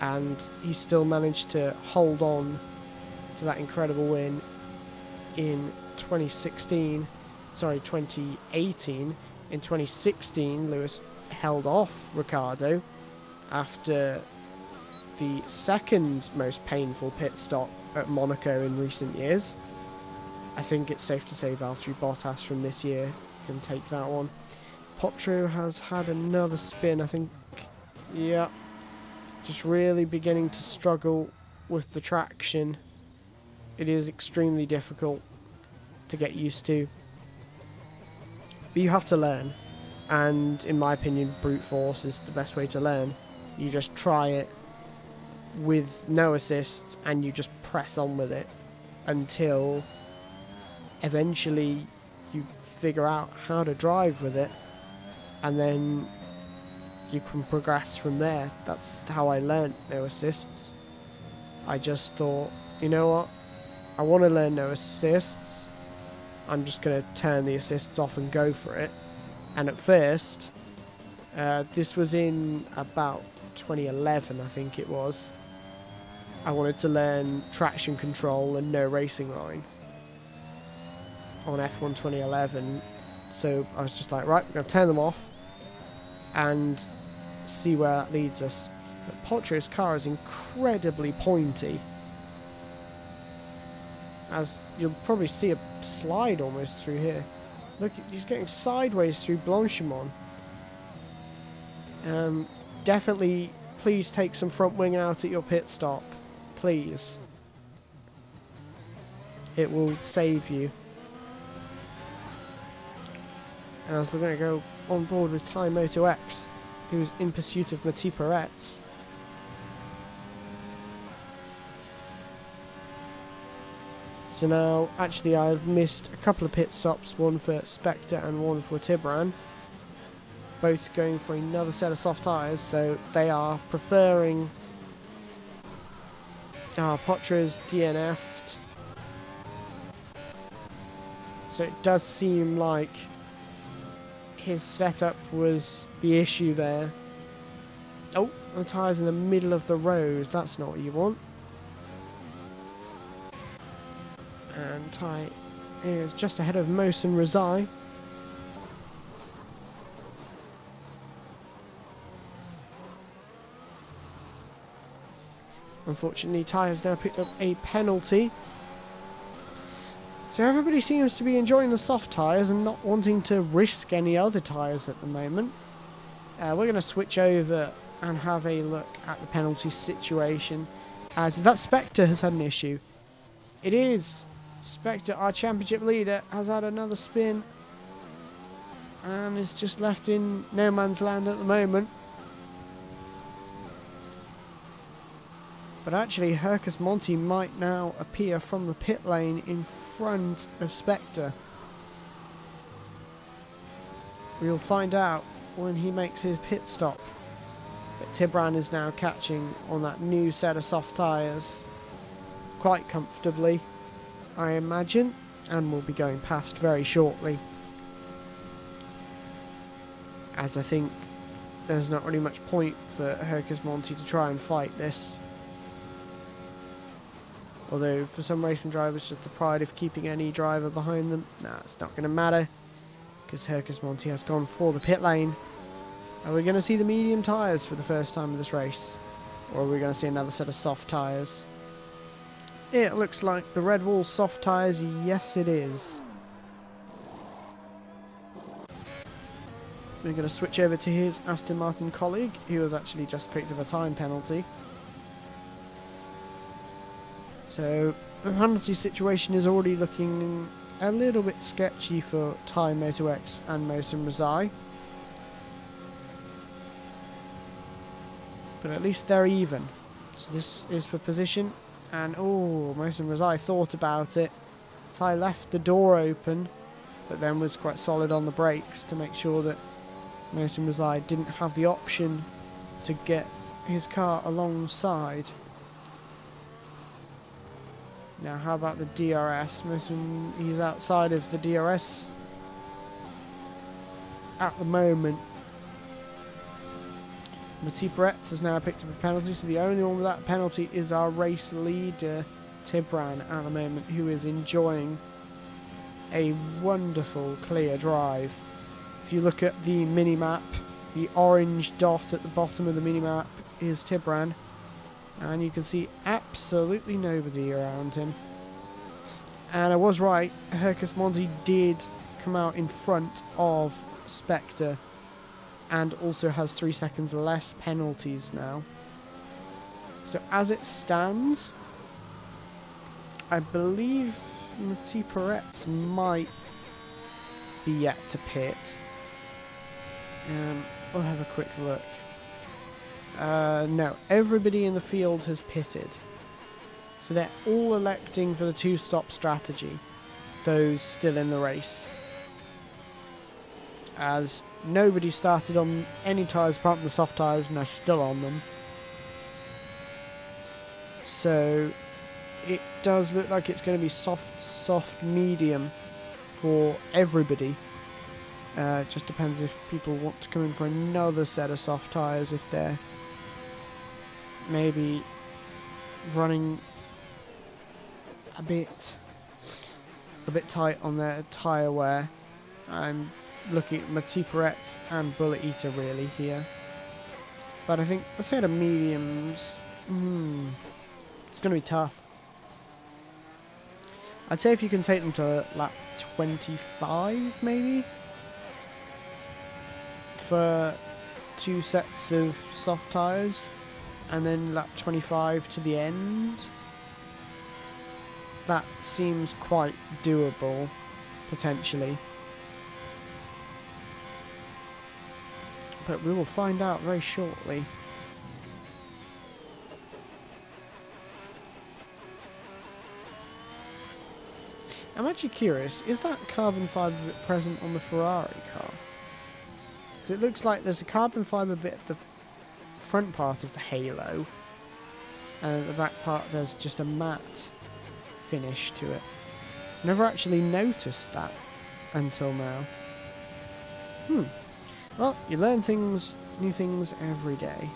and he still managed to hold on to that incredible win in 2018. In 2016, Lewis held off Ricciardo after the second most painful pit stop at Monaco in recent years. I think it's safe to say Valtteri Bottas from this year can take that one. Potro has had another spin, I think. Yeah, just really beginning to struggle with the traction. It is extremely difficult to get used to, but you have to learn, and in my opinion, brute force is the best way to learn. You just try it with no assists and you just press on with it until eventually you figure out how to drive with it, and then you can progress from there. That's how I learnt no assists. I just thought, you know what, I want to learn no assists, I'm just going to turn the assists off and go for it. And at first, this was in about 2011, I think it was, I wanted to learn traction control and no racing line on F1 2011. So I was just like, right, I'm going to turn them off and see where that leads us. But Potro's car is incredibly pointy, as you'll probably see a slide almost through here. Look, he's getting sideways through Blanchimont. Definitely, please take some front wing out at your pit stop. Please. It will save you. As we're going to go on board with Thai Moto X, who's in pursuit of Mati Peretz. So now, actually, I've missed a couple of pit stops, one for Spectre and one for Tibran. Both going for another set of soft tyres, so they are preferring... Potro's DNF'd. So it does seem like his setup was the issue there. Oh, the tyre's in the middle of the road. That's not what you want. And Thai is just ahead of Mohsen Razai. Unfortunately, Thai has now picked up a penalty. So everybody seems to be enjoying the soft tyres and not wanting to risk any other tyres at the moment. We're going to switch over and have a look at the penalty situation, as that Spectre has had an issue. It is Spectre, our championship leader, has had another spin and is just left in no man's land at the moment. But actually, Hercus Monti might now appear from the pit lane in front of Spectre. We'll find out when he makes his pit stop. But Tibran is now catching on that new set of soft tyres quite comfortably, I imagine, and will be going past very shortly. As I think there's not really much point for Hercus Monti to try and fight this. Although for some racing drivers, just the pride of keeping any driver behind them, nah, it's not going to matter, because Hercus Monti has gone for the pit lane. Are we going to see the medium tyres for the first time of this race? Or are we going to see another set of soft tyres? It looks like the Red Bull soft tyres, yes it is. We're going to switch over to his Aston Martin colleague, who has actually just picked up a time penalty. So the penalty situation is already looking a little bit sketchy for Thai Moto X and Mohsen Razai. But at least they're even. So this is for position. And oh, Mohsen Razai thought about it. Thai left the door open, but then was quite solid on the brakes to make sure that Mohsen Razai didn't have the option to get his car alongside. Now, how about the DRS? He's outside of the DRS at the moment. Mati Peretz has now picked up a penalty, so the only one with that penalty is our race leader, Tibran, at the moment, who is enjoying a wonderful clear drive. If you look at the mini-map, the orange dot at the bottom of the mini-map is Tibran. And you can see absolutely nobody around him. And I was right, Hercus Monti did come out in front of Spectre and also has 3 seconds less penalties now. So as it stands, I believe Mati Peretz might be yet to pit. We'll have a quick look. No, everybody in the field has pitted. So they're all electing for the two-stop strategy, those still in the race. As nobody started on any tyres apart from the soft tyres and they're still on them. So it does look like it's going to be soft, medium for everybody. Just depends if people want to come in for another set of soft tyres, if they're maybe running a bit tight on their tyre wear. I'm looking at Mati Peretz and Bullet Eater really here. But I think a set of mediums, it's going to be tough. I'd say if you can take them to lap 25 maybe, for 2 sets of soft tyres, and then lap 25 to the end. That seems quite doable, potentially. But we will find out very shortly. I'm actually curious, is that carbon fibre bit present on the Ferrari car? Because it looks like there's a carbon fibre bit at the front part of the halo, and at the back part there's just a matte finish to it. Never actually noticed that until now. Well, you learn new things every day.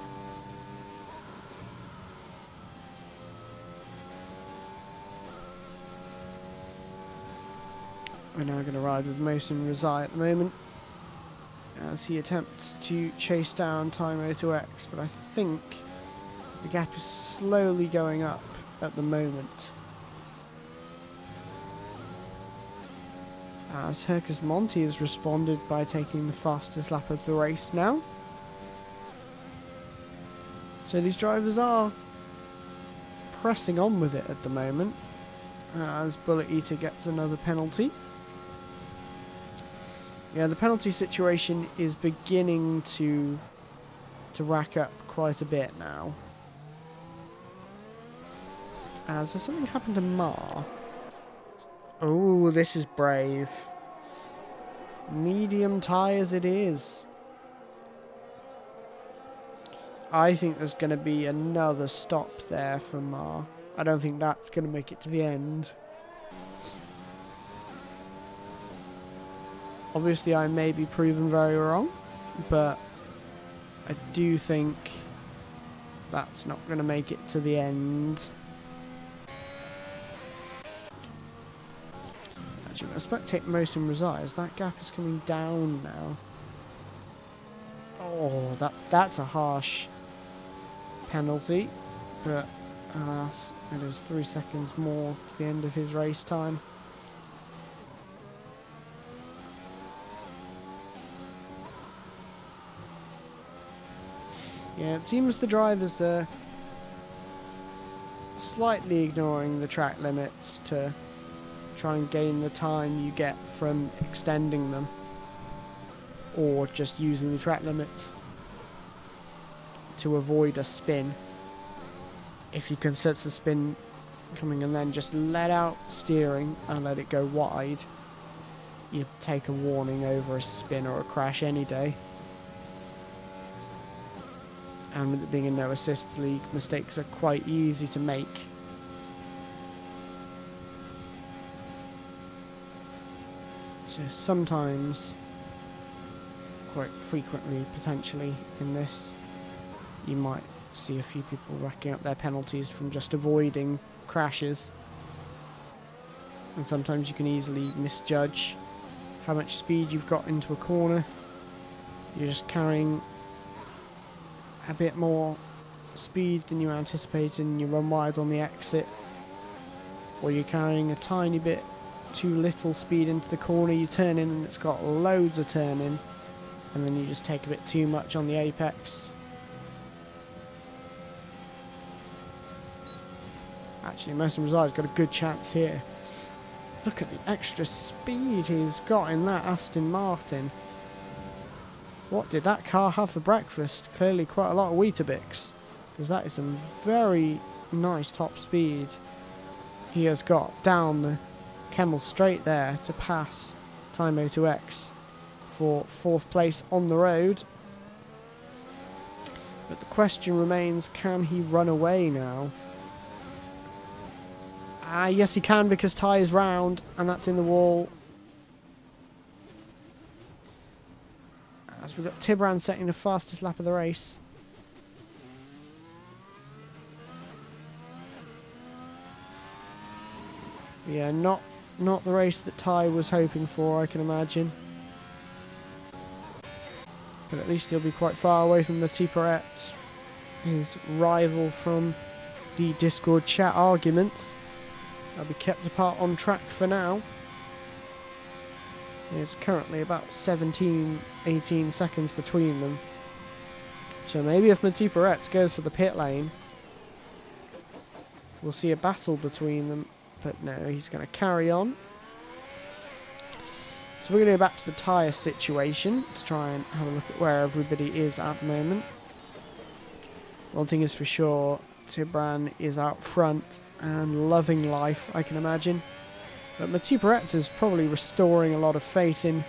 We're now going to ride with Mohsen Razai at the moment, as he attempts to chase down Thai Moto X, but I think the gap is slowly going up at the moment. As Hercus Monti has responded by taking the fastest lap of the race now. So these drivers are pressing on with it at the moment. as Bullet Eater gets another penalty. Yeah, the penalty situation is beginning to rack up quite a bit now. Has something happened to Mar? Oh, this is brave. Medium tyres it is. I think there's going to be another stop there for Mar. I don't think that's going to make it to the end. Obviously, I may be proven very wrong, but I do think that's not going to make it to the end. Actually, I spectate most in Resires. That gap is coming down now. Oh, that's a harsh penalty, but alas, it is 3 seconds more to the end of his race time. Yeah, it seems the drivers are slightly ignoring the track limits to try and gain the time you get from extending them, or just using the track limits to avoid a spin. If you can sense the spin coming and then just let out steering and let it go wide, you take a warning over a spin or a crash any day. And with it being a no assists league, mistakes are quite easy to make. So sometimes, quite frequently potentially in this, you might see a few people racking up their penalties from just avoiding crashes. And sometimes you can easily misjudge how much speed you've got into a corner. You're just carrying a bit more speed than you anticipated and you run wide on the exit, or you're carrying a tiny bit too little speed into the corner, you turn in and it's got loads of turn in, and then you just take a bit too much on the apex. Actually, Most Resard's got a good chance here. Look at the extra speed he's got in that Aston Martin. What did that car have for breakfast? Clearly quite a lot of Weetabix, because that is some very nice top speed he has got down the Kemmel straight there to pass Tymo 2X for 4th place on the road. But the question remains, can he run away now? Yes he can, because Ty is round and that's in the wall. As we've got Tibran setting the fastest lap of the race. Yeah, not the race that Ty was hoping for, I can imagine. But at least he'll be quite far away from Mathieu Peretz, his rival from the Discord chat arguments. They'll be kept apart on track for now. There's currently about 17, 18 seconds between them. So maybe if Mathieu Peretz goes for the pit lane, we'll see a battle between them. But no, he's going to carry on. So we're going to go back to the tyre situation to try and have a look at where everybody is at the moment. One thing is for sure, Tibran is out front and loving life, I can imagine. But Mathieu Peretz is probably restoring a lot of faith in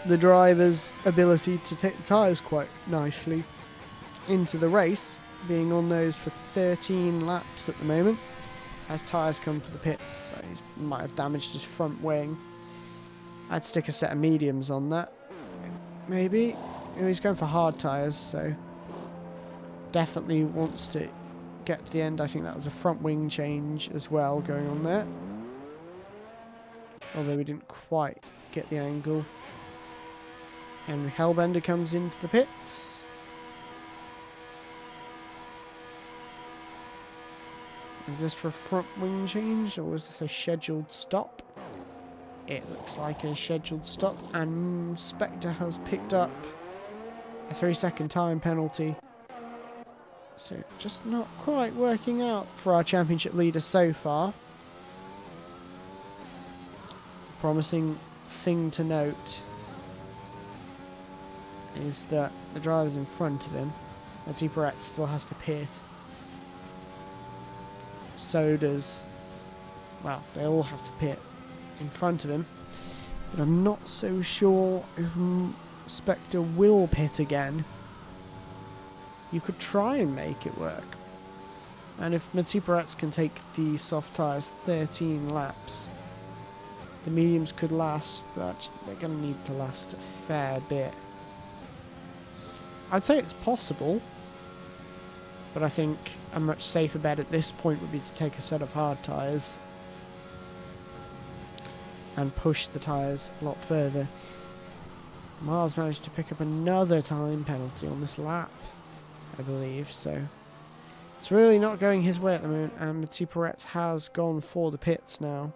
the driver's ability to take the tyres quite nicely into the race, being on those for 13 laps at the moment. As tyres come for the pits, so he might have damaged his front wing. I'd stick a set of mediums on that, maybe. He's going for hard tyres, so definitely wants to get to the end. I think that was a front wing change as well going on there. Although we didn't quite get the angle. Henry Hellbender comes into the pits. Is this for a front wing change, or is this a scheduled stop? It looks like a scheduled stop, and Spectre has picked up a 3-second time penalty. So just not quite working out for our championship leader so far. promising thing to note is that the driver's in front of him. Matip still has to pit. So does... well, they all have to pit in front of him. But I'm not so sure if Spectre will pit again. You could try and make it work. And if Matip can take the soft tyres 13 laps, the mediums could last, but they're going to need to last a fair bit. I'd say it's possible, but I think a much safer bet at this point would be to take a set of hard tyres and push the tyres a lot further. Miles managed to pick up another time penalty on this lap, I believe, so it's really not going his way at the moment, and Matip has gone for the pits now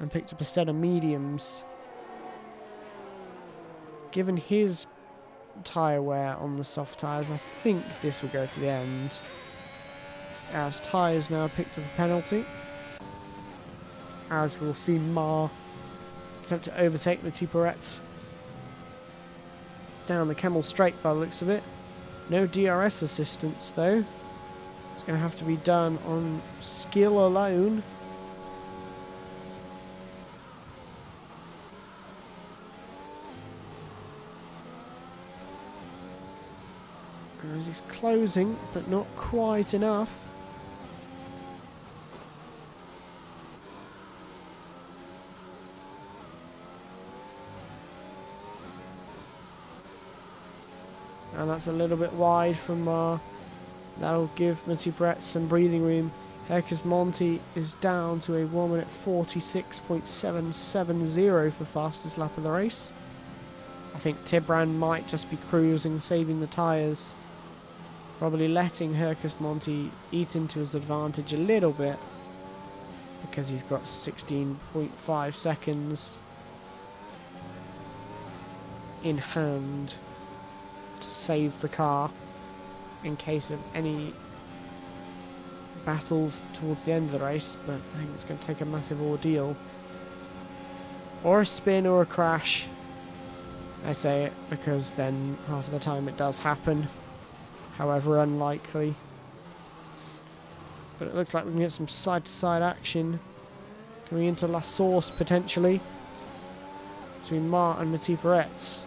and picked up a set of mediums. Given his tyre wear on the soft tyres, I think this will go to the end, as tyres now picked up a penalty, as we'll see Ma attempt to overtake Matip down the Camel Straight by the looks of it. No DRS assistance though. It's going to have to be done on skill alone. As he's closing, but not quite enough. And that's a little bit wide from that'll give Matip some breathing room. Hercus Monti is down to a 1 minute 46.770 for fastest lap of the race. I think Tibran might just be cruising, saving the tyres. Probably letting Hercus Monti eat into his advantage a little bit, because he's got 16.5 seconds in hand to save the car in case of any battles towards the end of the race, but I think it's going to take a massive ordeal. Or a spin or a crash. I say it because then half of the time it does happen, however unlikely. But it looks like we can get some side-to-side action coming into La Source potentially between Ma and Matip.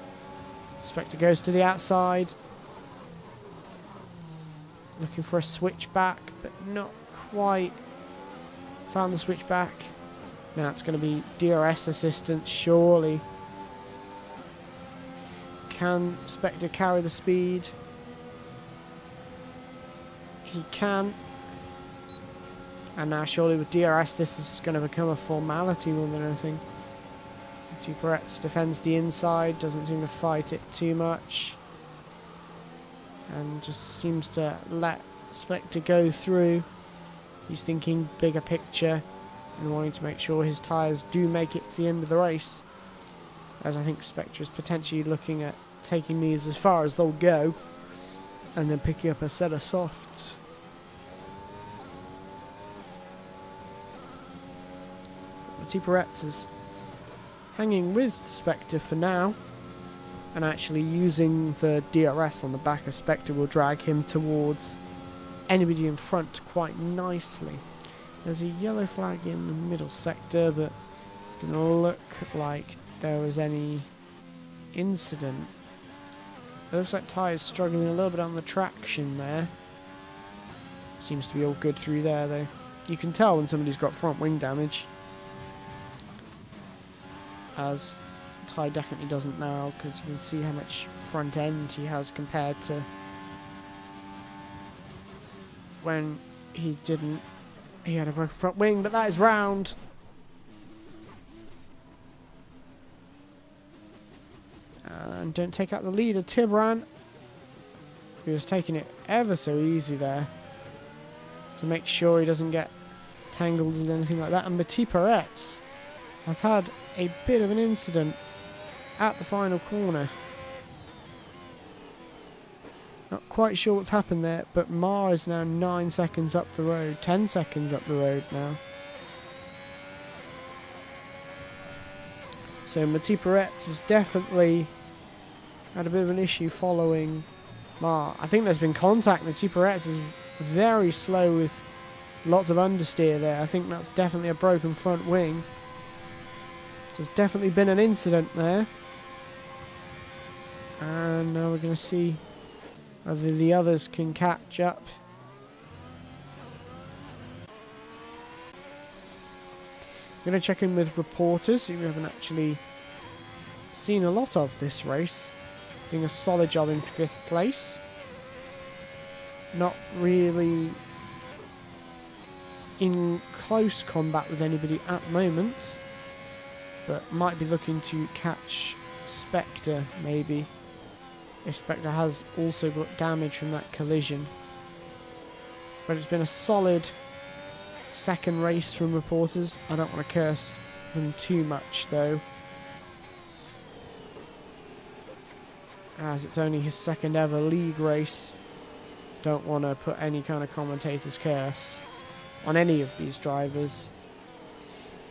Spectre goes to the outside, looking for a switch back, but not quite found the switch back. Now it's going to be DRS assistance, surely. Can Spectre carry the speed? He can. And now surely with DRS this is going to become a formality more than anything. Matip defends the inside, doesn't seem to fight it too much, and just seems to let Spectre go through. He's thinking bigger picture and wanting to make sure his tyres do make it to the end of the race, as I think Spectre is potentially looking at taking these as far as they'll go and then picking up a set of softs. Matip is hanging with Spectre for now, and actually using the DRS on the back of Spectre will drag him towards anybody in front quite nicely. There's a yellow flag in the middle sector, but didn't look like there was any incident. It looks like tyres struggling a little bit on the traction there. Seems to be all good through there though. You can tell when somebody's got front wing damage, as Ty definitely doesn't now, because you can see how much front end he has compared to when he didn't. He had a broken front wing, but that is round. And don't take out the leader, Tibran, who was taking it ever so easy there to make sure he doesn't get tangled in anything like that. And Matip has had a bit of an incident at the final corner. Not quite sure what's happened there, but Ma is now 9 seconds up the road, 10 seconds up the road now. So Mati Peretz has definitely had a bit of an issue following Ma. I think there's been contact. Mati Peretz is very slow with lots of understeer there. I think that's definitely a broken front wing. So there's definitely been an incident there. And now we're going to see whether the others can catch up. I'm going to check in with reporters who we haven't actually seen a lot of this race. Doing a solid job in 5th place. Not really in close combat with anybody at the moment, but might be looking to catch Spectre maybe, if Spectre has also got damage from that collision. But it's been a solid second race from reporters. I don't want to curse them too much though, as it's only his second ever league race. Don't want to put any kind of commentator's curse on any of these drivers,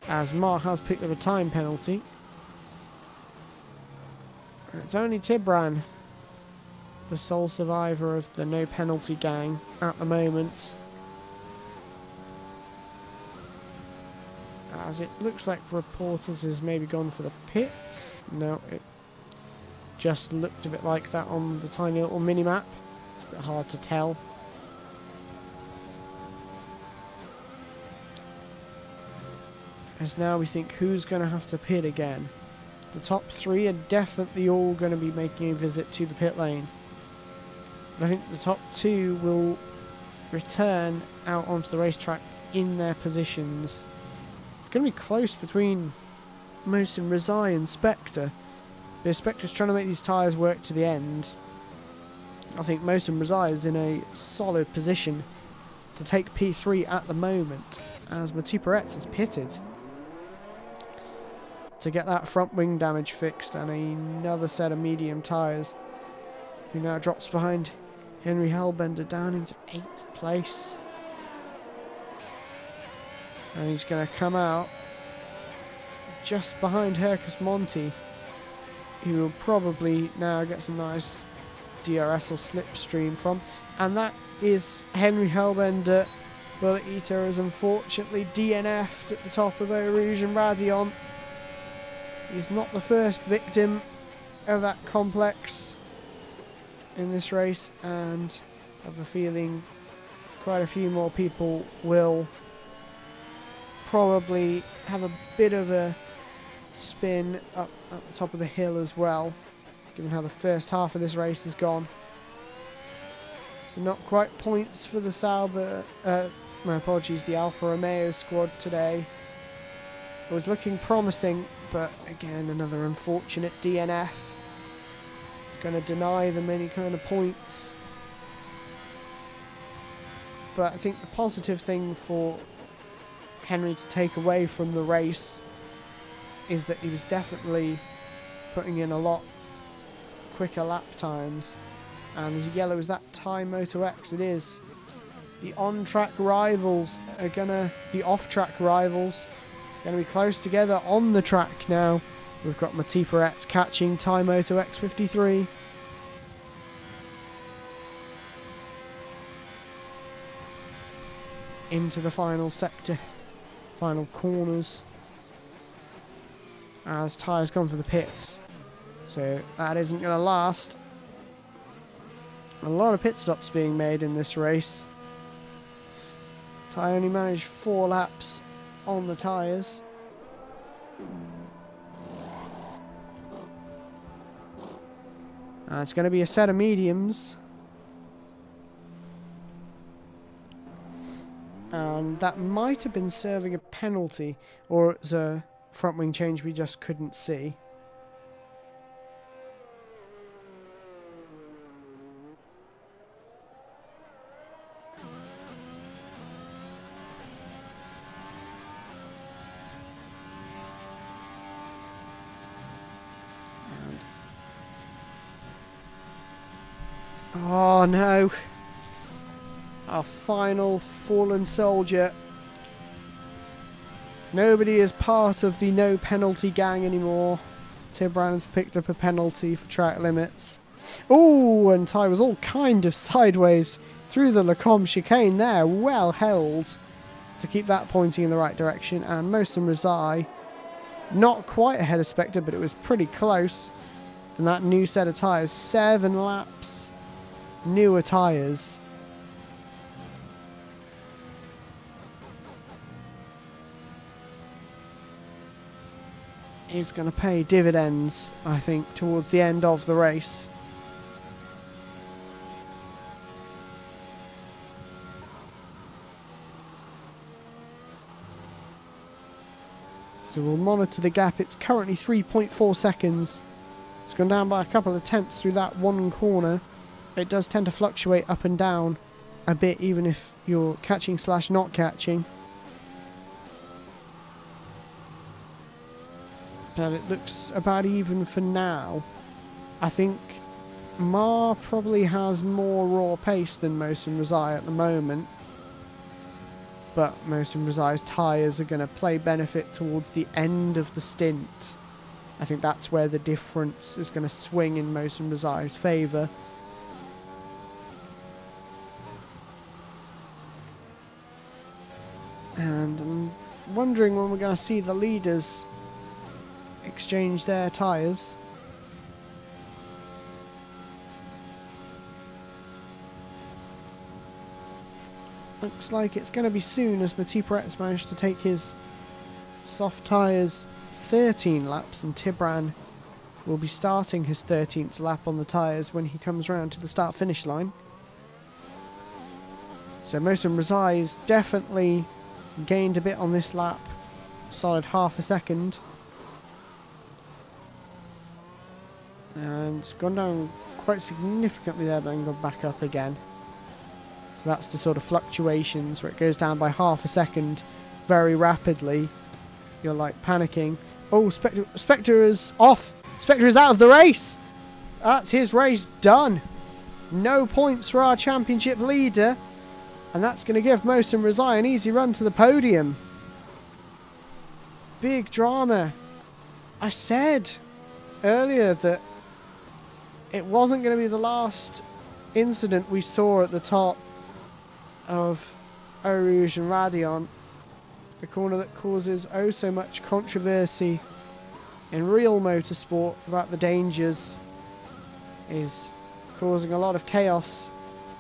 as Mark has picked up a time penalty. It's only Tibran, the sole survivor of the no penalty gang at the moment, as it looks like reporters has maybe gone for the pits. No, it just looked a bit like that on the tiny little mini map. It's a bit hard to tell. As now we think who's going to have to pit again. The top 3 are definitely all going to be making a visit to the pit lane. But I think the top 2 will return out onto the racetrack in their positions. It's going to be close between Mohsen Rezai and Spectre. But Spectre's trying to make these tyres work to the end. I think Mohsen Rezai is in a solid position to take P3 at the moment, as Mati Peretz is pitted to get that front wing damage fixed and another set of medium tyres. Who now drops behind Henry Hellbender down into 8th place. And he's going to come out just behind Hercus Monti, who will probably now get some nice DRS or slipstream from. And that is Henry Hellbender. Bullet Eater is unfortunately DNF'd at the top of Eau Rouge and Radion. He's not the first victim of that complex in this race, and I have a feeling quite a few more people will probably have a bit of a spin up at the top of the hill as well, given how the first half of this race has gone. So not quite points for the Sauber, my apologies, the Alfa Romeo squad today. It was looking promising, but again, another unfortunate DNF. It's going to deny them any kind of points. But I think the positive thing for Henry to take away from the race is that he was definitely putting in a lot quicker lap times. And as yellow as that Thai Moto X it is, the on-track rivals are the off-track rivals going to be close together on the track now. We've got Mati Peretz catching Thai Moto X53. Into the final sector, final corners, as Tyre's gone for the pits. So that isn't going to last. A lot of pit stops being made in this race. Ty only managed 4 laps on the tyres. It's going to be a set of mediums. And that might have been serving a penalty, or it was a front wing change we just couldn't see. Oh no, our final fallen soldier Nobody is part of the no penalty gang anymore. Tibran's picked up a penalty for track limits. Oh, and Ty was all kind of sideways through the Lacombe chicane there. Well held to keep that pointing in the right direction. And Mohsen Rezai, not quite ahead of Spectre, but it was pretty close. And that new set of tyres, 7 laps, newer tyres. Is going to pay dividends, I think, towards the end of the race. So we'll monitor the gap. It's currently 3.4 seconds. It's gone down by a couple of tenths through that one corner. It does tend to fluctuate up and down a bit, even if you're catching / not catching. But it looks about even for now. I think Mar probably has more raw pace than Mohsen Rezai at the moment. But Mohsen Rezai's tyres are going to play benefit towards the end of the stint. I think that's where the difference is going to swing in Mohsen Rezai's favour. And I'm wondering when we're going to see the leaders exchange their tyres. Looks like it's going to be soon, as Mathieu Perret's managed to take his soft tyres 13 laps, and Tibran will be starting his 13th lap on the tyres when he comes round to the start-finish line. So Mohsen Rezai's definitely gained a bit on this lap, solid half a second. And it's gone down quite significantly there, then gone back up again. So that's the sort of fluctuations where it goes down by half a second very rapidly. You're like panicking. Oh, Spectre is off. Spectre is out of the race. That's his race done. No points for our championship leader. And that's going to give Mohsen Rezai an easy run to the podium. Big drama. I said earlier that it wasn't going to be the last incident we saw at the top of Eau Rouge and Radion. The corner that causes oh so much controversy in real motorsport about the dangers is causing a lot of chaos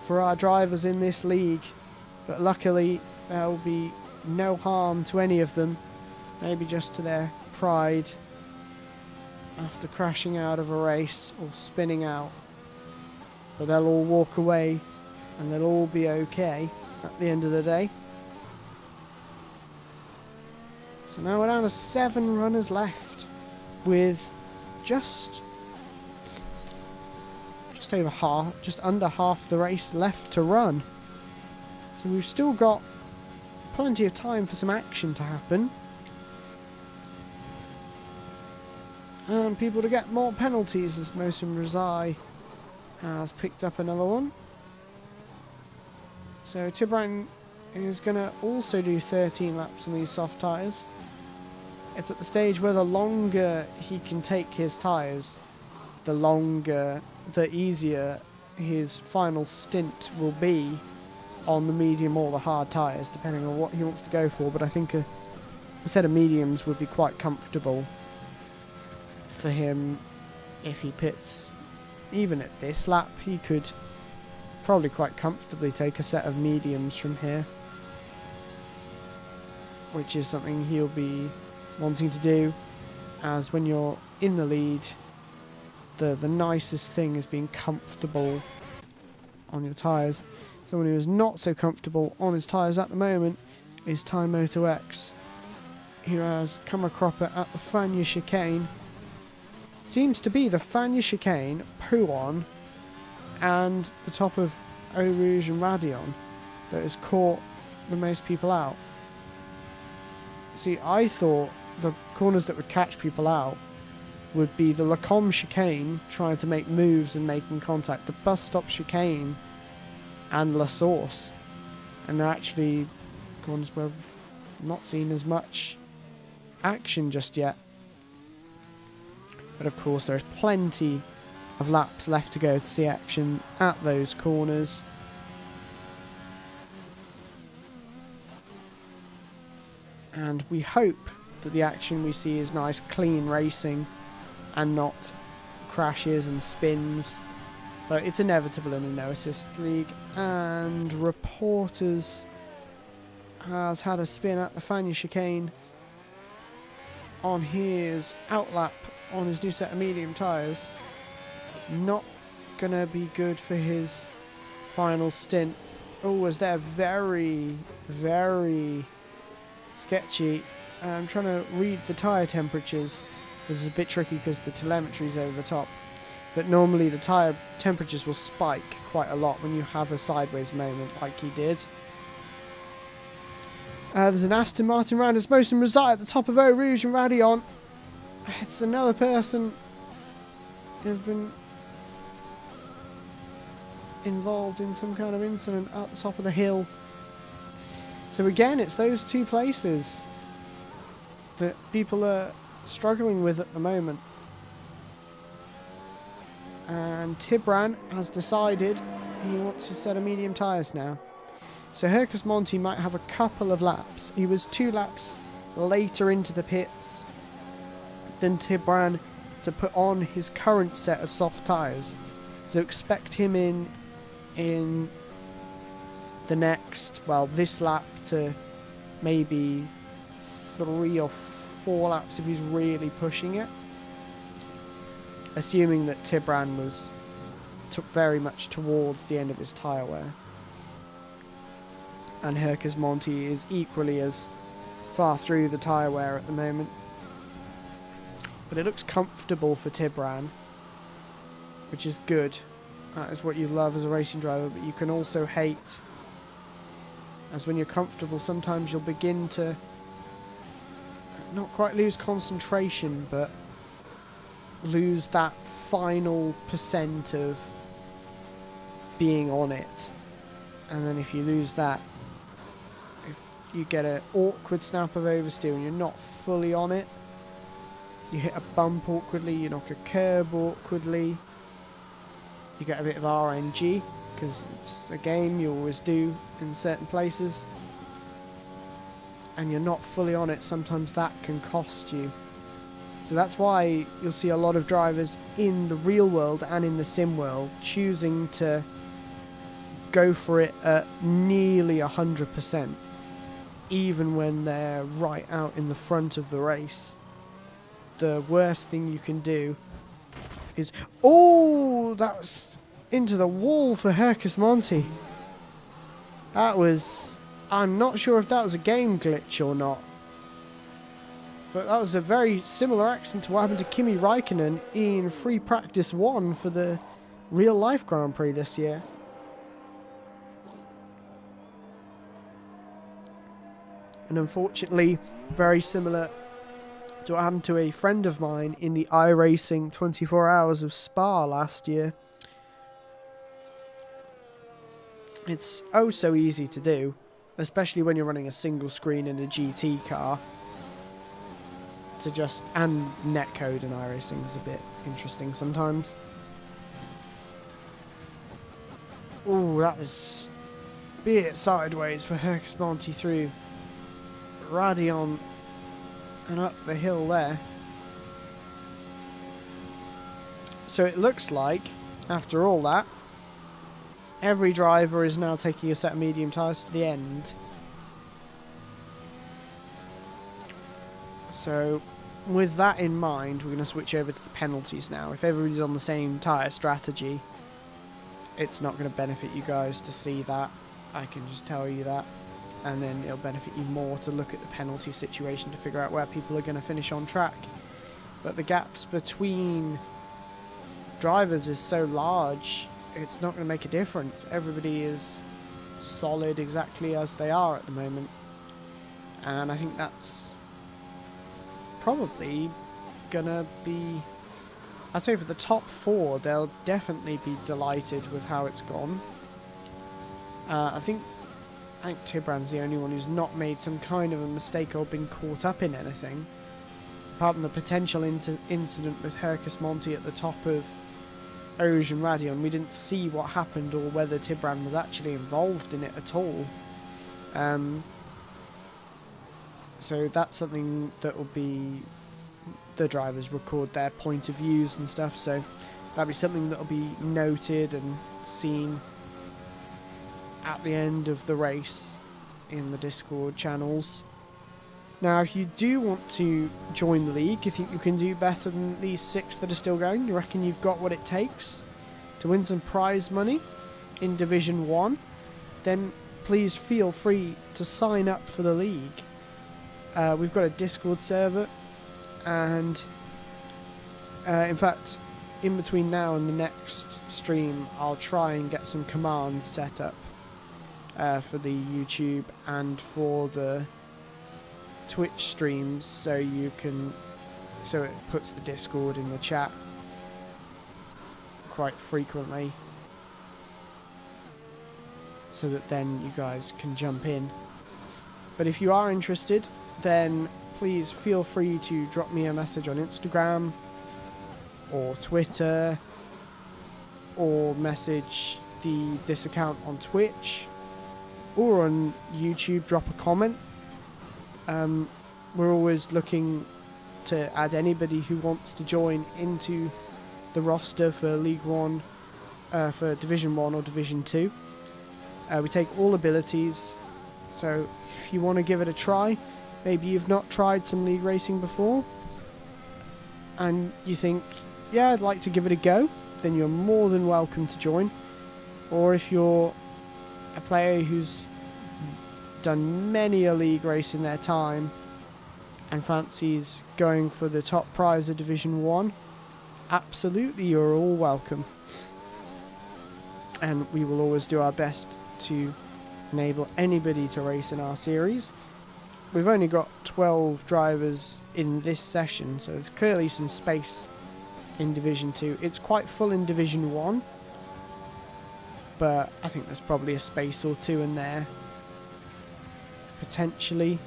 for our drivers in this league. But luckily there will be no harm to any of them, maybe just to their pride after crashing out of a race or spinning out. But they'll all walk away and they'll all be okay at the end of the day. So now we're down to 7 runners left with just over half, just under half the race left to run. So we've still got plenty of time for some action to happen. And people to get more penalties, as Mohsen Rezai has picked up another one. So Tibran is going to also do 13 laps on these soft tyres. It's at the stage where the longer he can take his tyres, the easier his final stint will be on the medium or the hard tyres, depending on what he wants to go for. But I think a set of mediums would be quite comfortable for him if he pits. Even at this lap, he could probably quite comfortably take a set of mediums from here, which is something he'll be wanting to do, as when you're in the lead, the nicest thing is being comfortable on your tyres. Someone who is not so comfortable on his tyres at the moment is Ty Moto X, who has come a cropper at the Fagnes chicane. Seems to be the Fagnes chicane, Pouon, and the top of Eau Rouge and Radion that has caught the most people out. See, I thought the corners that would catch people out would be the Lacombe chicane, trying to make moves and making contact, the bus stop chicane, and La Source. And they're actually corners where I've not seen as much action just yet. But of course there's plenty of laps left to go to see action at those corners. And we hope that the action we see is nice clean racing and not crashes and spins. But it's inevitable in a no assist league. And Reporters has had a spin at the Fania chicane on his outlap on his new set of medium tyres. Not gonna be good for his final stint. Oh, was there very, very sketchy. I'm trying to read the tyre temperatures. It was a bit tricky because the telemetry's over the top. But normally the tyre temperatures will spike quite a lot when you have a sideways moment like he did. There's an Aston Martin round its motion result at the top of Eau Rouge and Raidillon. It's another person who's been involved in some kind of incident at the top of the hill. So again, it's those two places that people are struggling with at the moment. And Tibran has decided he wants his set of medium tyres now. So Hercus Monti might have a couple of laps. He was 2 laps later into the pits than Tibran to put on his current set of soft tyres. So expect him in the next, well, this lap to maybe 3 or 4 laps if he's really pushing it. Assuming that Tibran was very much towards the end of his tyre wear. And Hercus Monti is equally as far through the tyre wear at the moment. But it looks comfortable for Tibran, which is good. That is what you love as a racing driver, but you can also hate. As when you're comfortable, sometimes you'll begin to not quite lose concentration, but lose that final % of being on it. And then if you lose that, if you get an awkward snap of oversteer and you're not fully on it, you hit a bump awkwardly, you knock a curb awkwardly, you get a bit of RNG, because it's a game, you always do in certain places, and you're not fully on it, sometimes that can cost you. So that's why you'll see a lot of drivers in the real world and in the sim world choosing to go for it at nearly 100%, even when they're right out in the front of the race. The worst thing you can do is... Oh, that was into the wall for Hercus Monti. That was... I'm not sure if that was a game glitch or not. But that was a very similar accident to what happened to Kimi Raikkonen in Free Practice 1 for the real life Grand Prix this year. And unfortunately, very similar to what happened to a friend of mine in the iRacing 24 Hours of Spa last year. It's oh so easy to do, especially when you're running a single screen in a GT car. To just, and netcode in iRacing is a bit interesting sometimes. Ooh, that was a bit sideways for Hercus Monti through Raidillon and up the hill there. So it looks like, after all that, every driver is now taking a set of medium tyres to the end. So with that in mind, we're going to switch over to the penalties now. If everybody's on the same tyre strategy, it's not going to benefit you guys to see that. I can just tell you that. And then it'll benefit you more to look at the penalty situation to figure out where people are going to finish on track. But the gaps between drivers is so large, it's not going to make a difference. Everybody is solid exactly as they are at the moment. And I think that's probably gonna be, I'd say for the top 4, they'll definitely be delighted with how it's gone. I think Tibran's the only one who's not made some kind of a mistake or been caught up in anything. apart from the potential incident with Hercus Monti at the top of Ocean Radion, we didn't see what happened or whether Tibran was actually involved in it at all. So that's something that will be, the drivers record their point of views and stuff, so that'll be something that will be noted and seen at the end of the race in the Discord channels. Now, if you do want to join the league, you think you can do better than these 6 that are still going, you reckon you've got what it takes to win some prize money in Division 1, then please feel free to sign up for the league. We've got a Discord server, and in fact, in between now and the next stream, I'll try and get some commands set up for the YouTube and for the Twitch streams, so it puts the Discord in the chat quite frequently, so that then you guys can jump in. But if you are interested, then please feel free to drop me a message on Instagram or Twitter, or message this account on Twitch or on YouTube. Drop a comment. We're always looking to add anybody who wants to join into the roster for League 1, for Division 1 or Division 2. We take all abilities, so if you want to give it a try, maybe you've not tried some league racing before, and you think, yeah, I'd like to give it a go, then you're more than welcome to join. Or if you're a player who's done many a league race in their time and fancies going for the top prize of Division 1, absolutely, you're all welcome. And we will always do our best to enable anybody to race in our series. We've only got 12 drivers in this session, so there's clearly some space in Division 2. It's quite full in Division 1, but I think there's probably a space or two in there, potentially.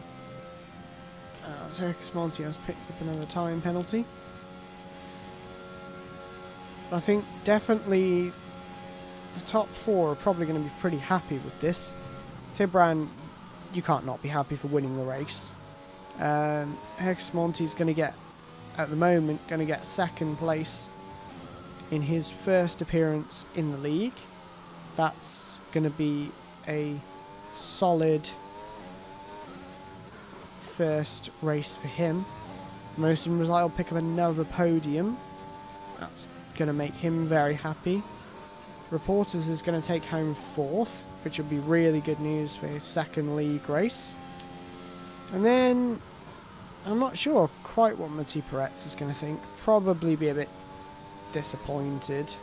Hercus Monti has picked up another time penalty. I think definitely the top 4 are probably going to be pretty happy with this. Tibran, you can't not be happy for winning the race. Hercus Monti is going to get, at the moment, going to get 2nd place in his first appearance in the league. That's going to be a solid first race for him. Most of them will pick up another podium. That's going to make him very happy. Reporters is going to take home 4th, which would be really good news for his 2nd league race. And then I'm not sure quite what Mati Peretz is going to think. Probably be a bit disappointed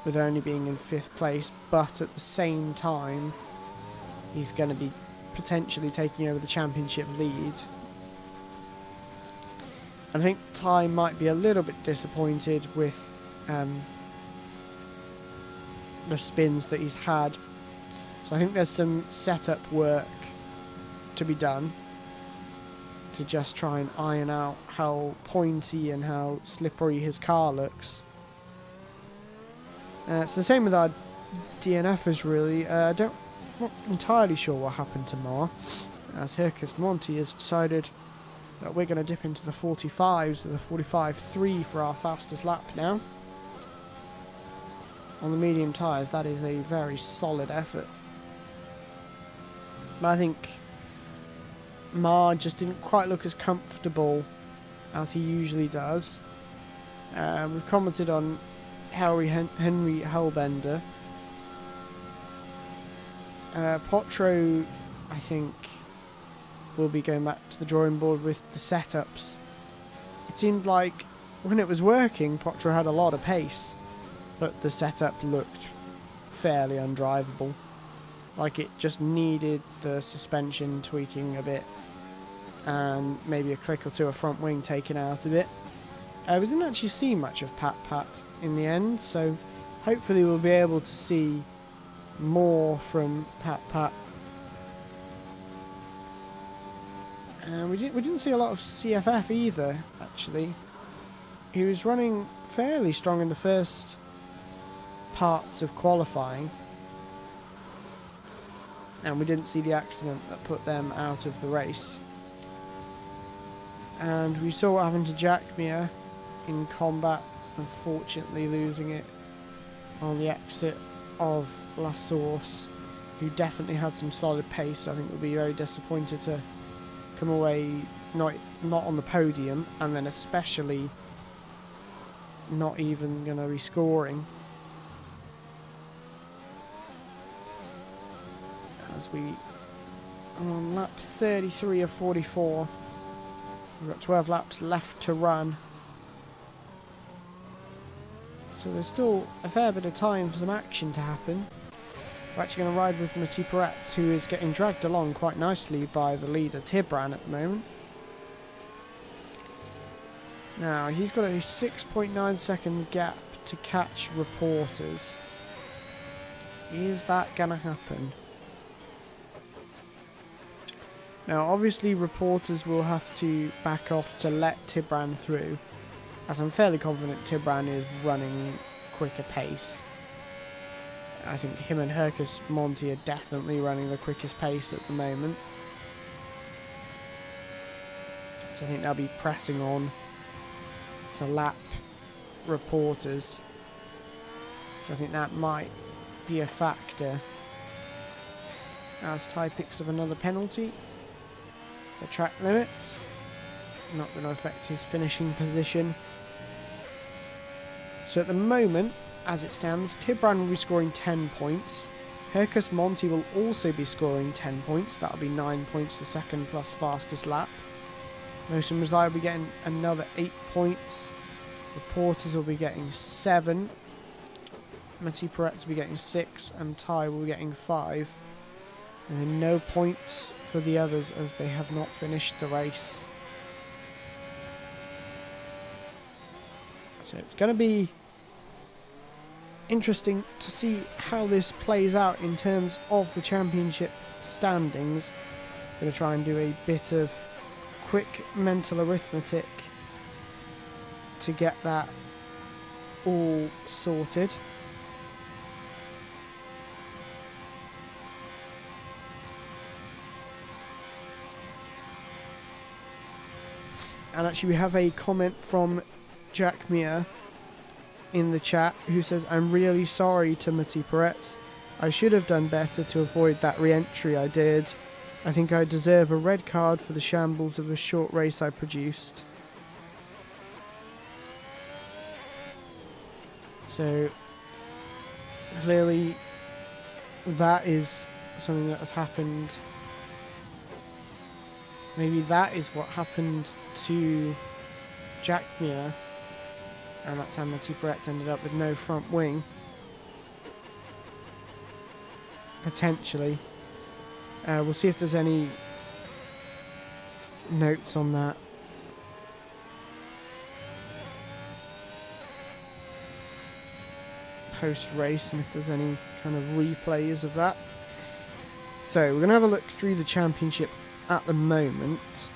with only being in 5th place, but at the same time he's going to be potentially taking over the championship lead. I think Ty might be a little bit disappointed with the spins that he's had, so I think there's some setup work to be done to just try and iron out how pointy and how slippery his car looks. It's the same with our DNFers really. I'm not entirely sure what happened to Ma, as Hercus Monti has decided that we're going to dip into the 45s with a 45.3 for our fastest lap now. On the medium tyres, that is a very solid effort. But I think Ma just didn't quite look as comfortable as he usually does. We've commented on Henry Hellbender. Potro, I think, will be going back to the drawing board with the setups. It seemed like when it was working, Potro had a lot of pace, but the setup looked fairly undrivable. Like it just needed the suspension tweaking a bit and maybe a click or two of front wing taken out of it. We didn't actually see much of Pat in the end, so hopefully we'll be able to see more from Pat. And we didn't see a lot of CFF either, actually. He was running fairly strong in the first parts of qualifying. And we didn't see the accident that put them out of the race. And we saw what happened to Jack Mir in combat, unfortunately losing it on the exit of La Source, who definitely had some solid pace. I think would be very disappointed to come away not on the podium, and then especially not even going to be scoring. As we are on lap 33 of 44, we've got 12 laps left to run. So there's still a fair bit of time for some action to happen. We're actually going to ride with Mathieu Peretz, who is getting dragged along quite nicely by the leader Tibran at the moment. Now, he's got a 6.9 second gap to catch Reporters. Is that going to happen? Now, obviously, Reporters will have to back off to let Tibran through, as I'm fairly confident Tibran is running quicker pace. I think him and Hercus Monti are definitely running the quickest pace at the moment. So I think they'll be pressing on to lap Reporters. So I think that might be a factor. As Ty picks up another penalty. The track limits. Not going to affect his finishing position. So at the moment, as it stands, Tibran will be scoring 10 points. Hercus Monti will also be scoring 10 points. That'll be 9 points to second plus fastest lap. Motion Reside will be getting another 8 points. Reporters will be getting 7. Mathieu Peretz will be getting 6. And Ty will be getting 5. And then no points for the others as they have not finished the race. So it's going to be interesting to see how this plays out in terms of the championship standings. I'm going to try and do a bit of quick mental arithmetic to get that all sorted. And actually we have a comment from Jack Mir in the chat who says, "I'm really sorry to Mathieu Peretz. I should have done better to avoid that re-entry I did. I think I deserve a red card for the shambles of the short race I produced." So clearly that is something that has happened. Maybe that is what happened to Jack Mir, and that's how Mathieu Peretz ended up with no front wing. Potentially. We'll see if there's any notes on that. Post-race, and if there's any kind of replays of that. So we're going to have a look through the championship at the moment.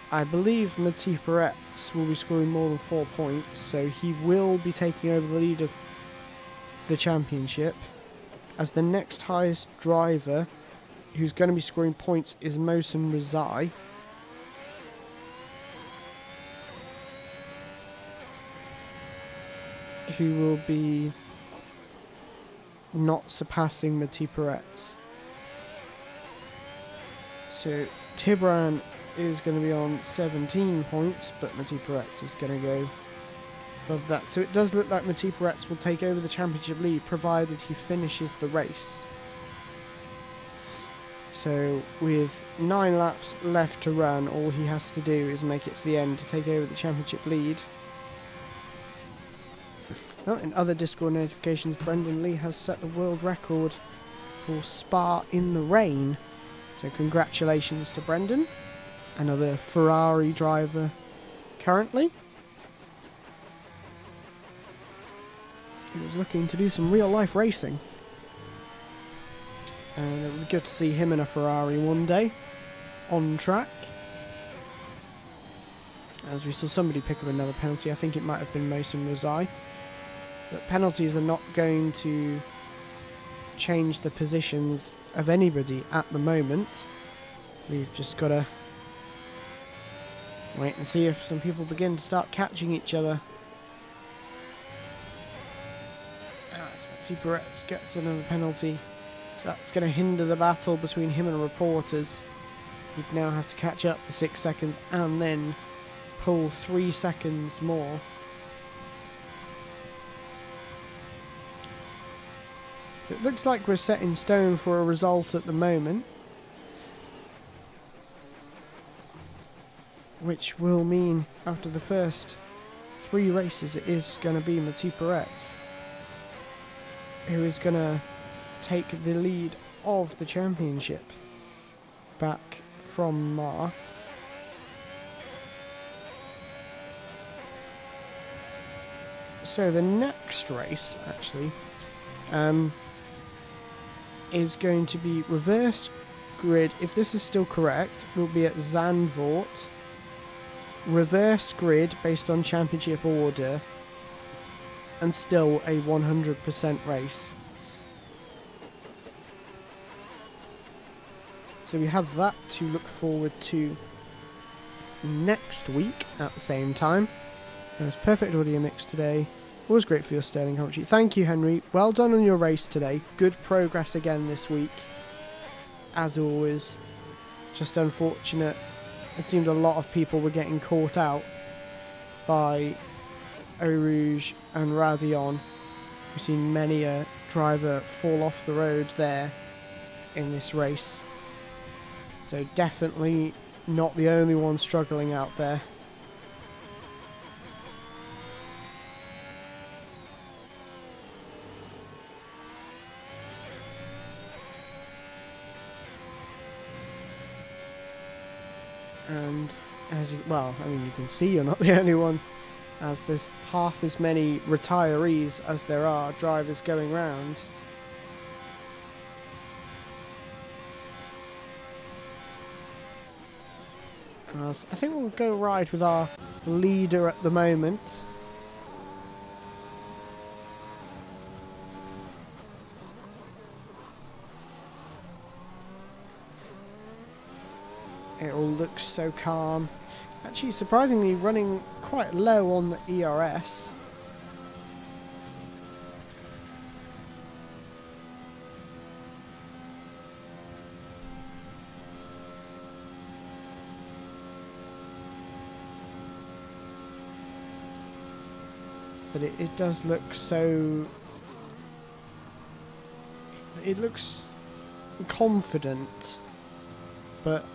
I believe Mathieu Peretz will be scoring more than 4 points, so he will be taking over the lead of the championship. As the next highest driver who's going to be scoring points is Mosen Rezai. Who will be not surpassing Mathieu Peretz. So Tibran is going to be on 17 points, but Mathieu Peretz is going to go above that. So it does look like Mathieu Peretz will take over the championship lead, provided he finishes the race. So with 9 laps left to run, all he has to do is make it to the end to take over the championship lead. Well, in other Discord notifications, Brendan Lee has set the world record for Spa in the rain. So congratulations to Brendan, another Ferrari driver currently. He was looking to do some real life racing. And it would be good to see him in a Ferrari one day. on track. As we saw somebody pick up another penalty, I think it might have been Mohsen Razai. But penalties are not going to change the positions of anybody at the moment. We've just got to wait and see if some people begin to start catching each other. Superetz gets another penalty. So that's going to hinder the battle between him and reporters. He'd now have to catch up for 6 seconds and then pull 3 seconds more. So it looks like we're set in stone for a result at the moment, which will mean after the first 3 races it is going to be Mathieu Peretz who is going to take the lead of the championship back from Mar. So the next race actually is going to be reverse grid. If this is still correct, will be at Zandvoort. Reverse grid based on championship order, and still a 100% race. So we have that to look forward to next week at the same time. There was perfect audio mix today. Always great for your sterling commentary. Thank you, Henry. Well done on your race today. Good progress again this week. As always. Just unfortunate. It seemed a lot of people were getting caught out by Eau Rouge and Radion. We've seen many a driver fall off the road there in this race. So definitely not the only one struggling out there. And as you, well, I mean, you can see you're not the only one, as there's half as many retirees as there are drivers going round. As I think we'll go ride with our leader at the moment. It all looks so calm. Actually, surprisingly, running quite low on the ERS. But it does look so... It looks confident, but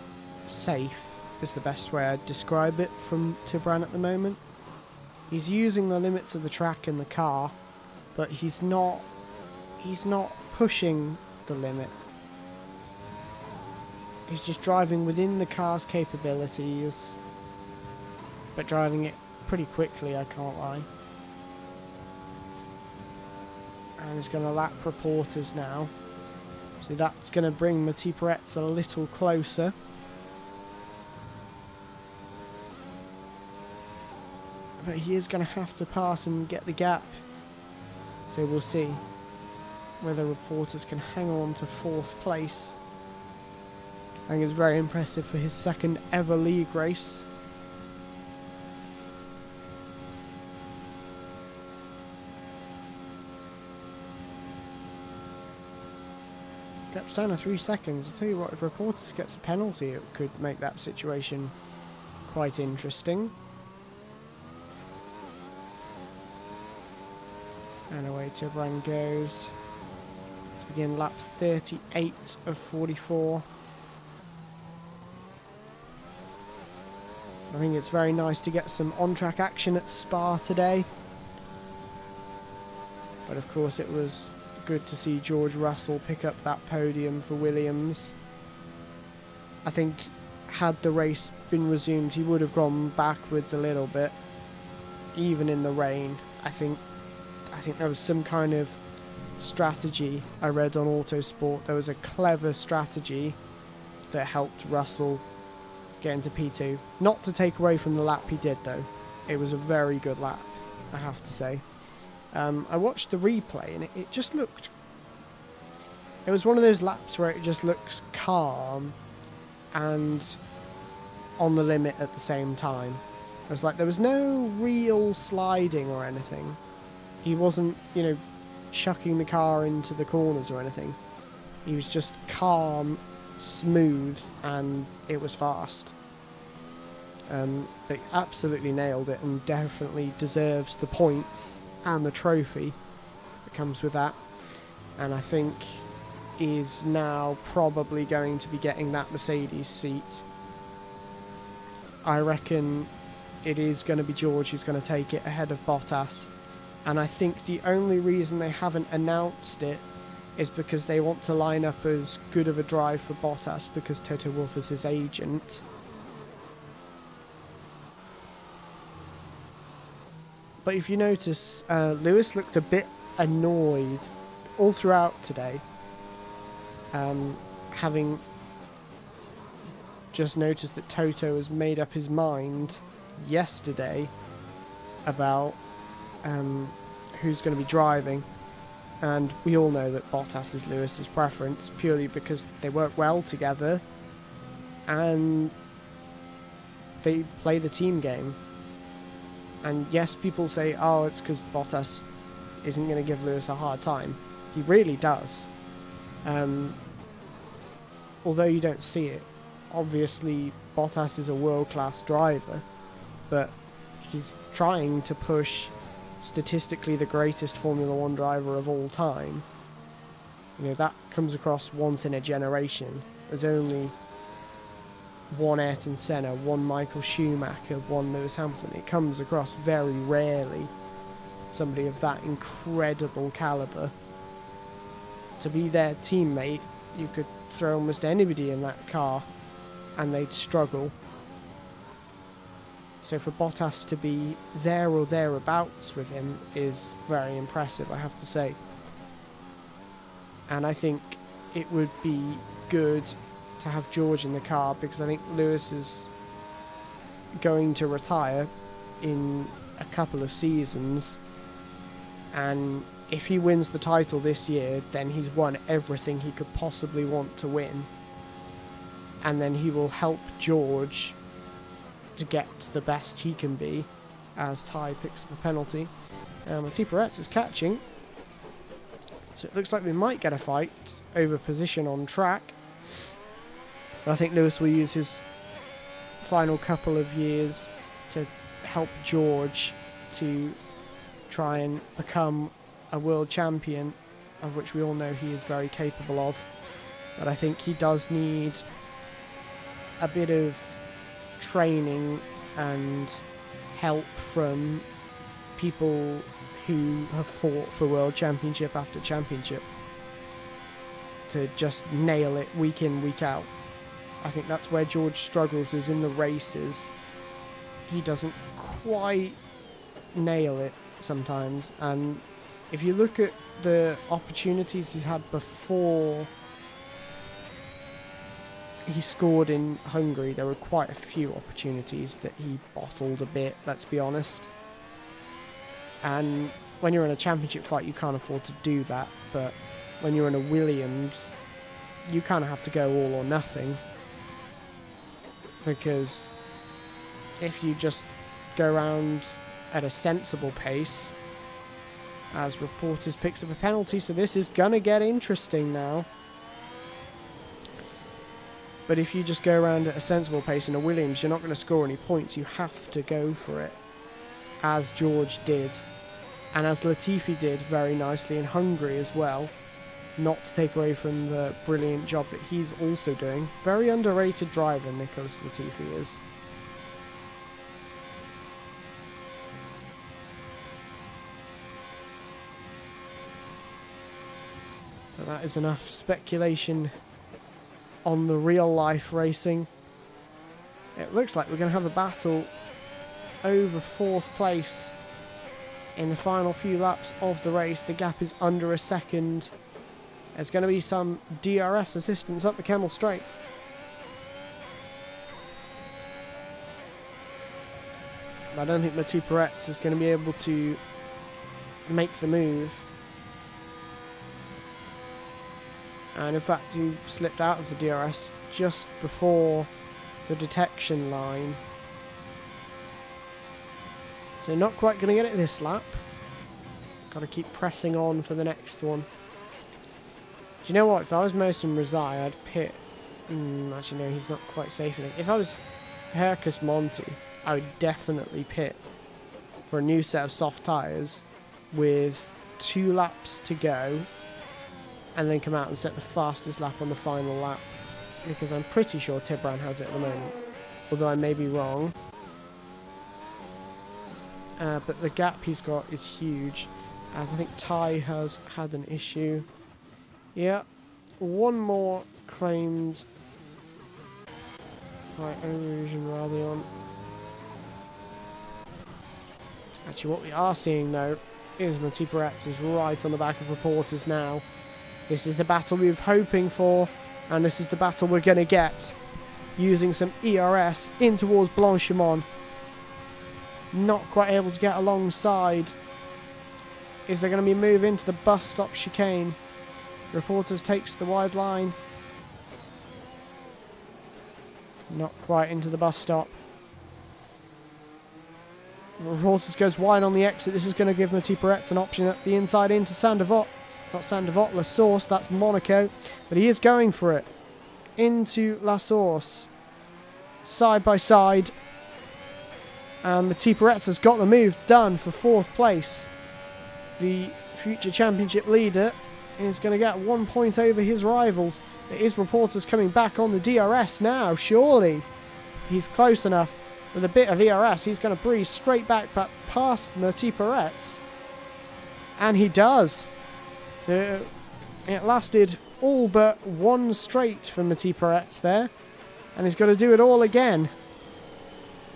safe is the best way I'd describe it from Tibran at the moment. He's using the limits of the track and the car, but he's not pushing the limit. He's just driving within the car's capabilities, but driving it pretty quickly, I can't lie. And he's going to lap reporters now. So that's going to bring Mathieu Peretz a little closer. But he is going to have to pass and get the gap. So we'll see whether reporters can hang on to 4th place. I think it's very impressive for his 2nd ever league race. Gap's down to 3 seconds. I'll tell you what, if reporters gets a penalty, it could make that situation quite interesting. And away Tibran goes to begin lap 38 of 44. I think it's very nice to get some on-track action at Spa today. But of course it was good to see George Russell pick up that podium for Williams. I think had the race been resumed, he would have gone backwards a little bit, even in the rain. I think there was some kind of strategy I read on Autosport. There was a clever strategy that helped Russell getting to P2. Not to take away from the lap he did, though. It was a very good lap, I have to say. I watched the replay, and it just looked... It was one of those laps where it just looks calm and on the limit at the same time. It was like there was no real sliding or anything. He wasn't, you know, chucking the car into the corners or anything. He was just calm, smooth, and it was fast. They absolutely nailed it and definitely deserves the points and the trophy that comes with that. And I think is now probably going to be getting that Mercedes seat. I reckon it is going to be George who's going to take it ahead of Bottas. And I think the only reason they haven't announced it is because they want to line up as good of a drive for Bottas because Toto Wolff is his agent. But if you notice, Lewis looked a bit annoyed all throughout today. Having just noticed that Toto has made up his mind yesterday about who's going to be driving, and we all know that Bottas is Lewis's preference purely because they work well together and they play the team game. And yes, people say, oh, it's because Bottas isn't going to give Lewis a hard time. He really does. Although you don't see it. Obviously, Bottas is a world-class driver, but he's trying to push statistically the greatest Formula 1 driver of all time. You know, that comes across once in a generation. There's only one Ayrton Senna, one Michael Schumacher, one Lewis Hamilton. It comes across very rarely. Somebody of that incredible calibre. To be their teammate, you could throw almost anybody in that car and they'd struggle. So for Bottas to be there or thereabouts with him is very impressive, I have to say. And I think it would be good to have George in the car because I think Lewis is going to retire in a couple of seasons, and if he wins the title this year, then he's won everything he could possibly want to win, and then he will help George to get to the best he can be as Ty picks up a penalty. Mattia Perez is catching, so it looks like we might get a fight over position on track. I think Lewis will use his final couple of years to help George to try and become a world champion, of which we all know he is very capable of. But I think he does need a bit of training and help from people who have fought for world championship after championship to just nail it week in, week out. I think that's where George struggles, is in the races. He doesn't quite nail it sometimes, and if you look at the opportunities he's had before he scored in Hungary, there were quite a few opportunities that he bottled a bit, let's be honest. And when you're in a championship fight, you can't afford to do that, but when you're in a Williams, you kind of have to go all or nothing. Because if you just go around at a sensible pace, as reporters picks up a penalty, so this is gonna get interesting now. But if you just go around at a sensible pace in a Williams, you're not going to score any points. You have to go for it, as George did, and as Latifi did very nicely in Hungary as well. Not to take away from the brilliant job that he's also doing. Very underrated driver, Nicholas Latifi is. But that is enough speculation on the real life racing. It looks like we're going to have a battle over fourth place in the final few laps of the race. The gap is under a second. There's going to be some DRS assistance up the Kemmel Straight. I don't think Mathieu Peretz is going to be able to make the move. And in fact, he slipped out of the DRS just before the detection line. So not quite going to get it this lap. Got to keep pressing on for the next one. Do you know what? If I was Mohsen Razai, I'd pit. Actually, no, he's not quite safe enough. If I was Hercus Monti, I would definitely pit for a new set of soft tyres with 2 laps to go, and then come out and set the fastest lap on the final lap, because I'm pretty sure Tibran has it at the moment, although I may be wrong. But the gap he's got is huge, as I think Ty has had an issue. Yeah, one more claimed by Erosion Radion. Actually, what we are seeing though is Mathieu Peretz is right on the back of reporters now. This is the battle we were hoping for, and this is the battle we're going to get, using some ERS in towards Blanchimont. Not quite able to get alongside. Is there going to be a move into the bus stop chicane? Reporters takes the wide line. Not quite into the bus stop. Reporters goes wide on the exit. This is going to give Mathieu Peretz an option at the inside into Saint-Devote. Not Saint-Devote, La Source, that's Monaco. But he is going for it. Into La Source. Side by side. And Mathieu Peretz has got the move done for 4th place. The future championship leader is going to get 1 point over his rivals. It is Reporters coming back on the DRS now, surely. He's close enough. With a bit of ERS, he's going to breeze straight back past Mathieu Peretz. And he does. So it lasted all but 1 straight for Mathieu Peretz there. And he's got to do it all again.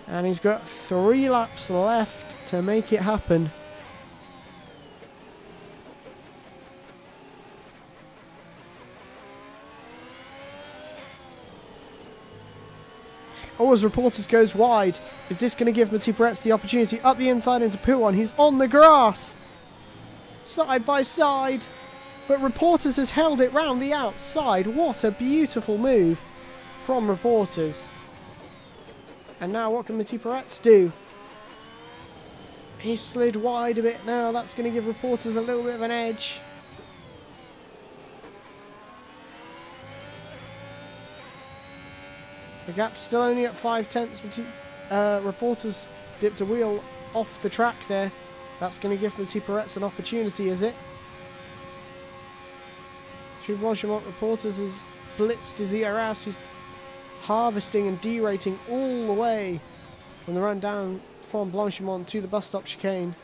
And he's got 3 laps left to make it happen. Oh, as Reporters goes wide, is this going to give Mathieu Peretz the opportunity up the inside into Pouan? He's on the grass, side by side, but Reporters has held it round the outside. What a beautiful move from Reporters. And now what can Mathieu Peretz do? He's slid wide a bit now. That's going to give Reporters a little bit of an edge. The gap's still only at 0.5. Reporters dipped a wheel off the track there. That's going to give Mathieu Peretz an opportunity, is it? Through Blanchimont, Reporters has blitzed his ERS. He's harvesting and derating all the way from the run down from Blanchimont to the bus stop chicane.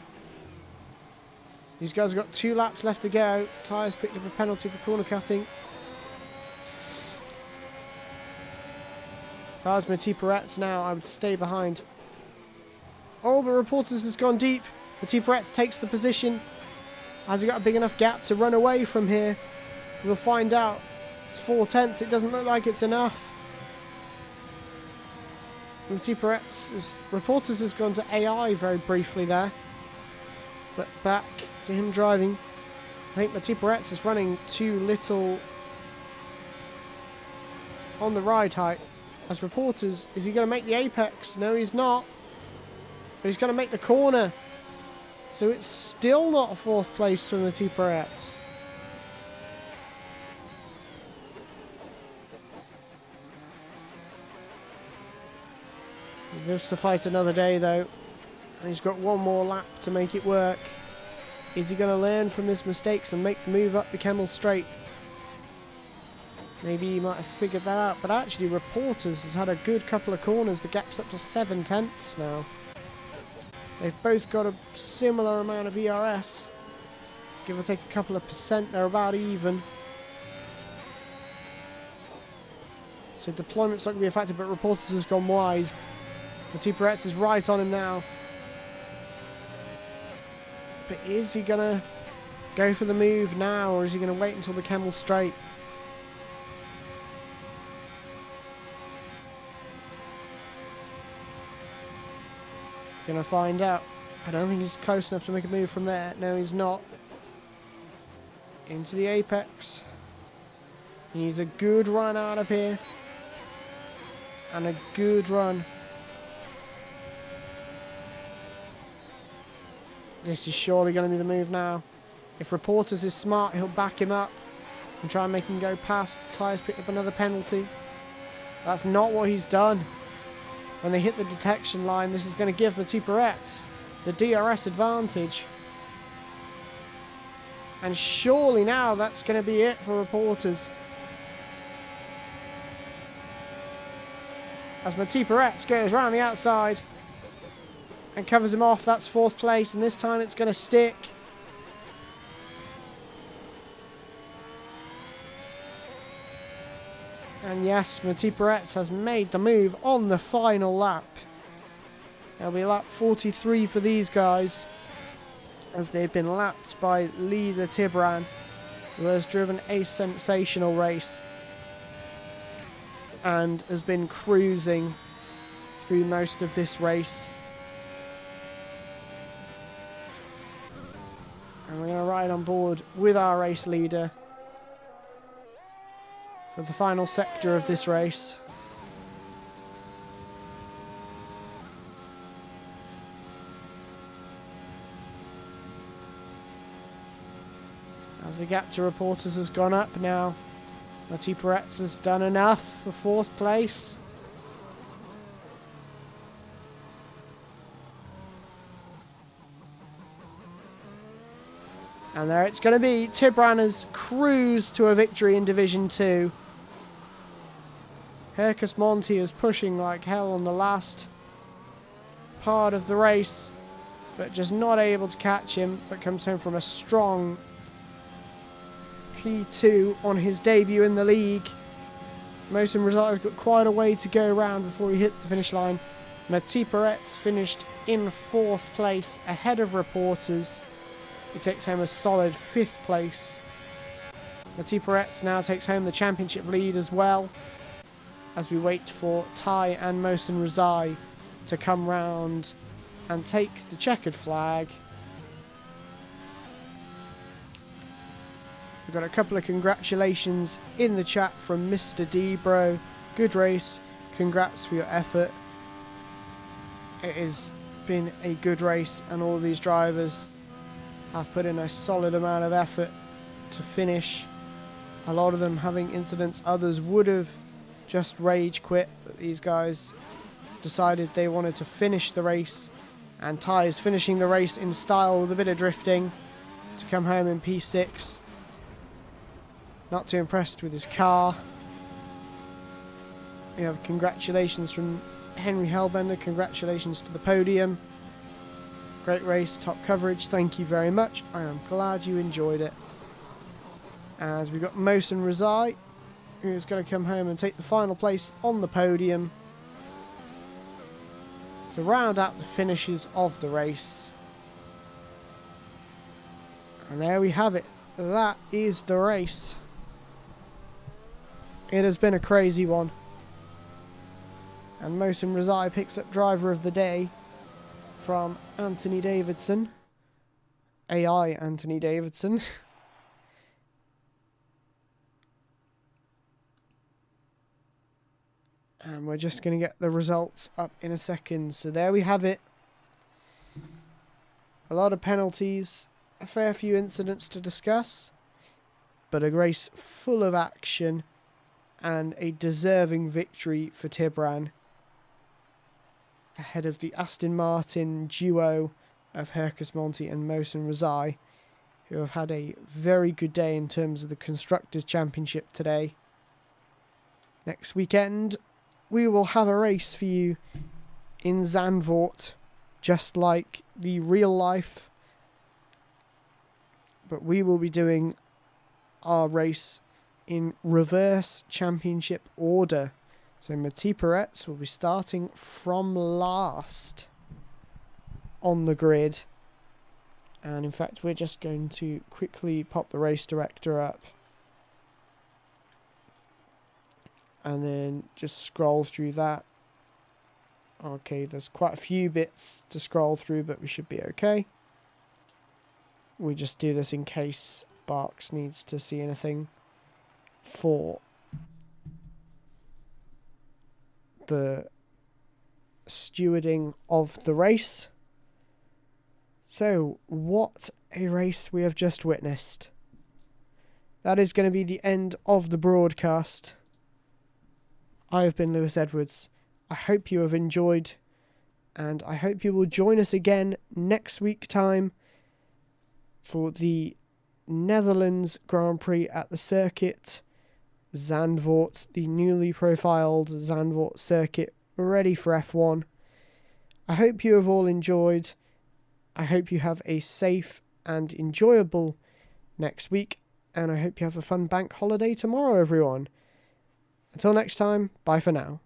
These guys have got 2 laps left to go. Tyres picked up a penalty for corner cutting. If I was Mathieu Peretz now, I would stay behind. Oh, but Reporters has gone deep. Mathieu Peretz takes the position. Has he got a big enough gap to run away from here? We'll find out. It's 0.4. It doesn't look like it's enough. Mathieu Peretz, Reporters has gone to AI very briefly there. But back to him driving. I think Mathieu Peretz is running too little on the ride height. As Reporters, is he going to make the apex? No, he's not. But he's going to make the corner. So it's still not a 4th place for Mathieu Peretz. He lives to fight another day though. And he's got 1 more lap to make it work. Is he going to learn from his mistakes and make the move up the Kemmel Straight? Maybe he might have figured that out, but actually Reporters has had a good couple of corners. The gap's up to 0.7 now. They've both got a similar amount of ERS. Give or take a couple of percent, they're about even. So deployment's not going to be a factor, but Reporters has gone wide. Mathieu Peretz is right on him now. But is he going to go for the move now, or is he going to wait until the Kemmel Straight? Gonna find out. I don't think he's close enough to make a move from there. No, he's not. Into the apex. He needs a good run out of here. And a good run. This is surely going to be the move now. If Reporters is smart, he'll back him up and try and make him go past. Ty's picked up another penalty. That's not what he's done. When they hit the detection line, this is going to give Mathieu Peretz the DRS advantage. And surely now that's going to be it for Reporters. As Mathieu Peretz goes around the outside and covers him off, that's 4th place, and this time it's going to stick. And yes, Mathieu Peretz has made the move on the final lap. It'll be lap 43 for these guys, as they've been lapped by leader Tibran, who has driven a sensational race and has been cruising through most of this race. And we're going to ride on board with our race leader for the final sector of this race. As the gap to Reporters has gone up now, Mathieu Peretz has done enough for 4th place. And there it's going to be. Tibran has cruised to a victory in Division 2. Hercus Monti is pushing like hell on the last part of the race, but just not able to catch him, but comes home from a strong P2 on his debut in the league. Mohsen Rezai has got quite a way to go around before he hits the finish line. Mathieu Peretz finished in 4th place ahead of Reporters. He takes home a solid 5th place. Mathieu Peretz now takes home the championship lead as well, as we wait for Ty and Mohsen Rezai to come round and take the checkered flag. We've got a couple of congratulations in the chat from Mr. D, bro. Good race. Congrats for your effort. It has been a good race, and all of these drivers have put in a solid amount of effort to finish. A lot of them having incidents. Others would have just rage quit, but these guys decided they wanted to finish the race. And Ty is finishing the race in style with a bit of drifting to come home in P6. Not too impressed with his car. We have congratulations from Henry Hellbender. Congratulations to the podium. Great race, top coverage. Thank you very much. I am glad you enjoyed it. And we've got Mohsen Rezai, who's going to come home and take the final place on the podium to round out the finishes of the race. And there we have it. That is the race. It has been a crazy one. And Mohsen Rezai picks up driver of the day from Anthony Davidson. AI Anthony Davidson. And we're just going to get the results up in a second. So there we have it. A lot of penalties, a fair few incidents to discuss, but a race full of action and a deserving victory for Tibran ahead of the Aston Martin duo of Hercus Monti and Mohsen Rezai, who have had a very good day in terms of the Constructors' Championship today. Next weekend, we will have a race for you in Zandvoort, just like the real life. But we will be doing our race in reverse championship order. So Mathieu Peretz will be starting from last on the grid. And in fact, we're just going to quickly pop the race director up. And then just scroll through that Okay, there's quite a few bits to scroll through, but we should be okay. We just do this in case Barks needs to see anything for the stewarding of the race. So, what a race we have just witnessed. That is going to be the end of the broadcast. I have been Lewis Edwards. I hope you have enjoyed, and I hope you will join us again next week time for the Netherlands Grand Prix at the circuit, Zandvoort, the newly profiled Zandvoort circuit, ready for F1. I hope you have all enjoyed. I hope you have a safe and enjoyable next week, and I hope you have a fun bank holiday tomorrow, everyone. Until next time, bye for now.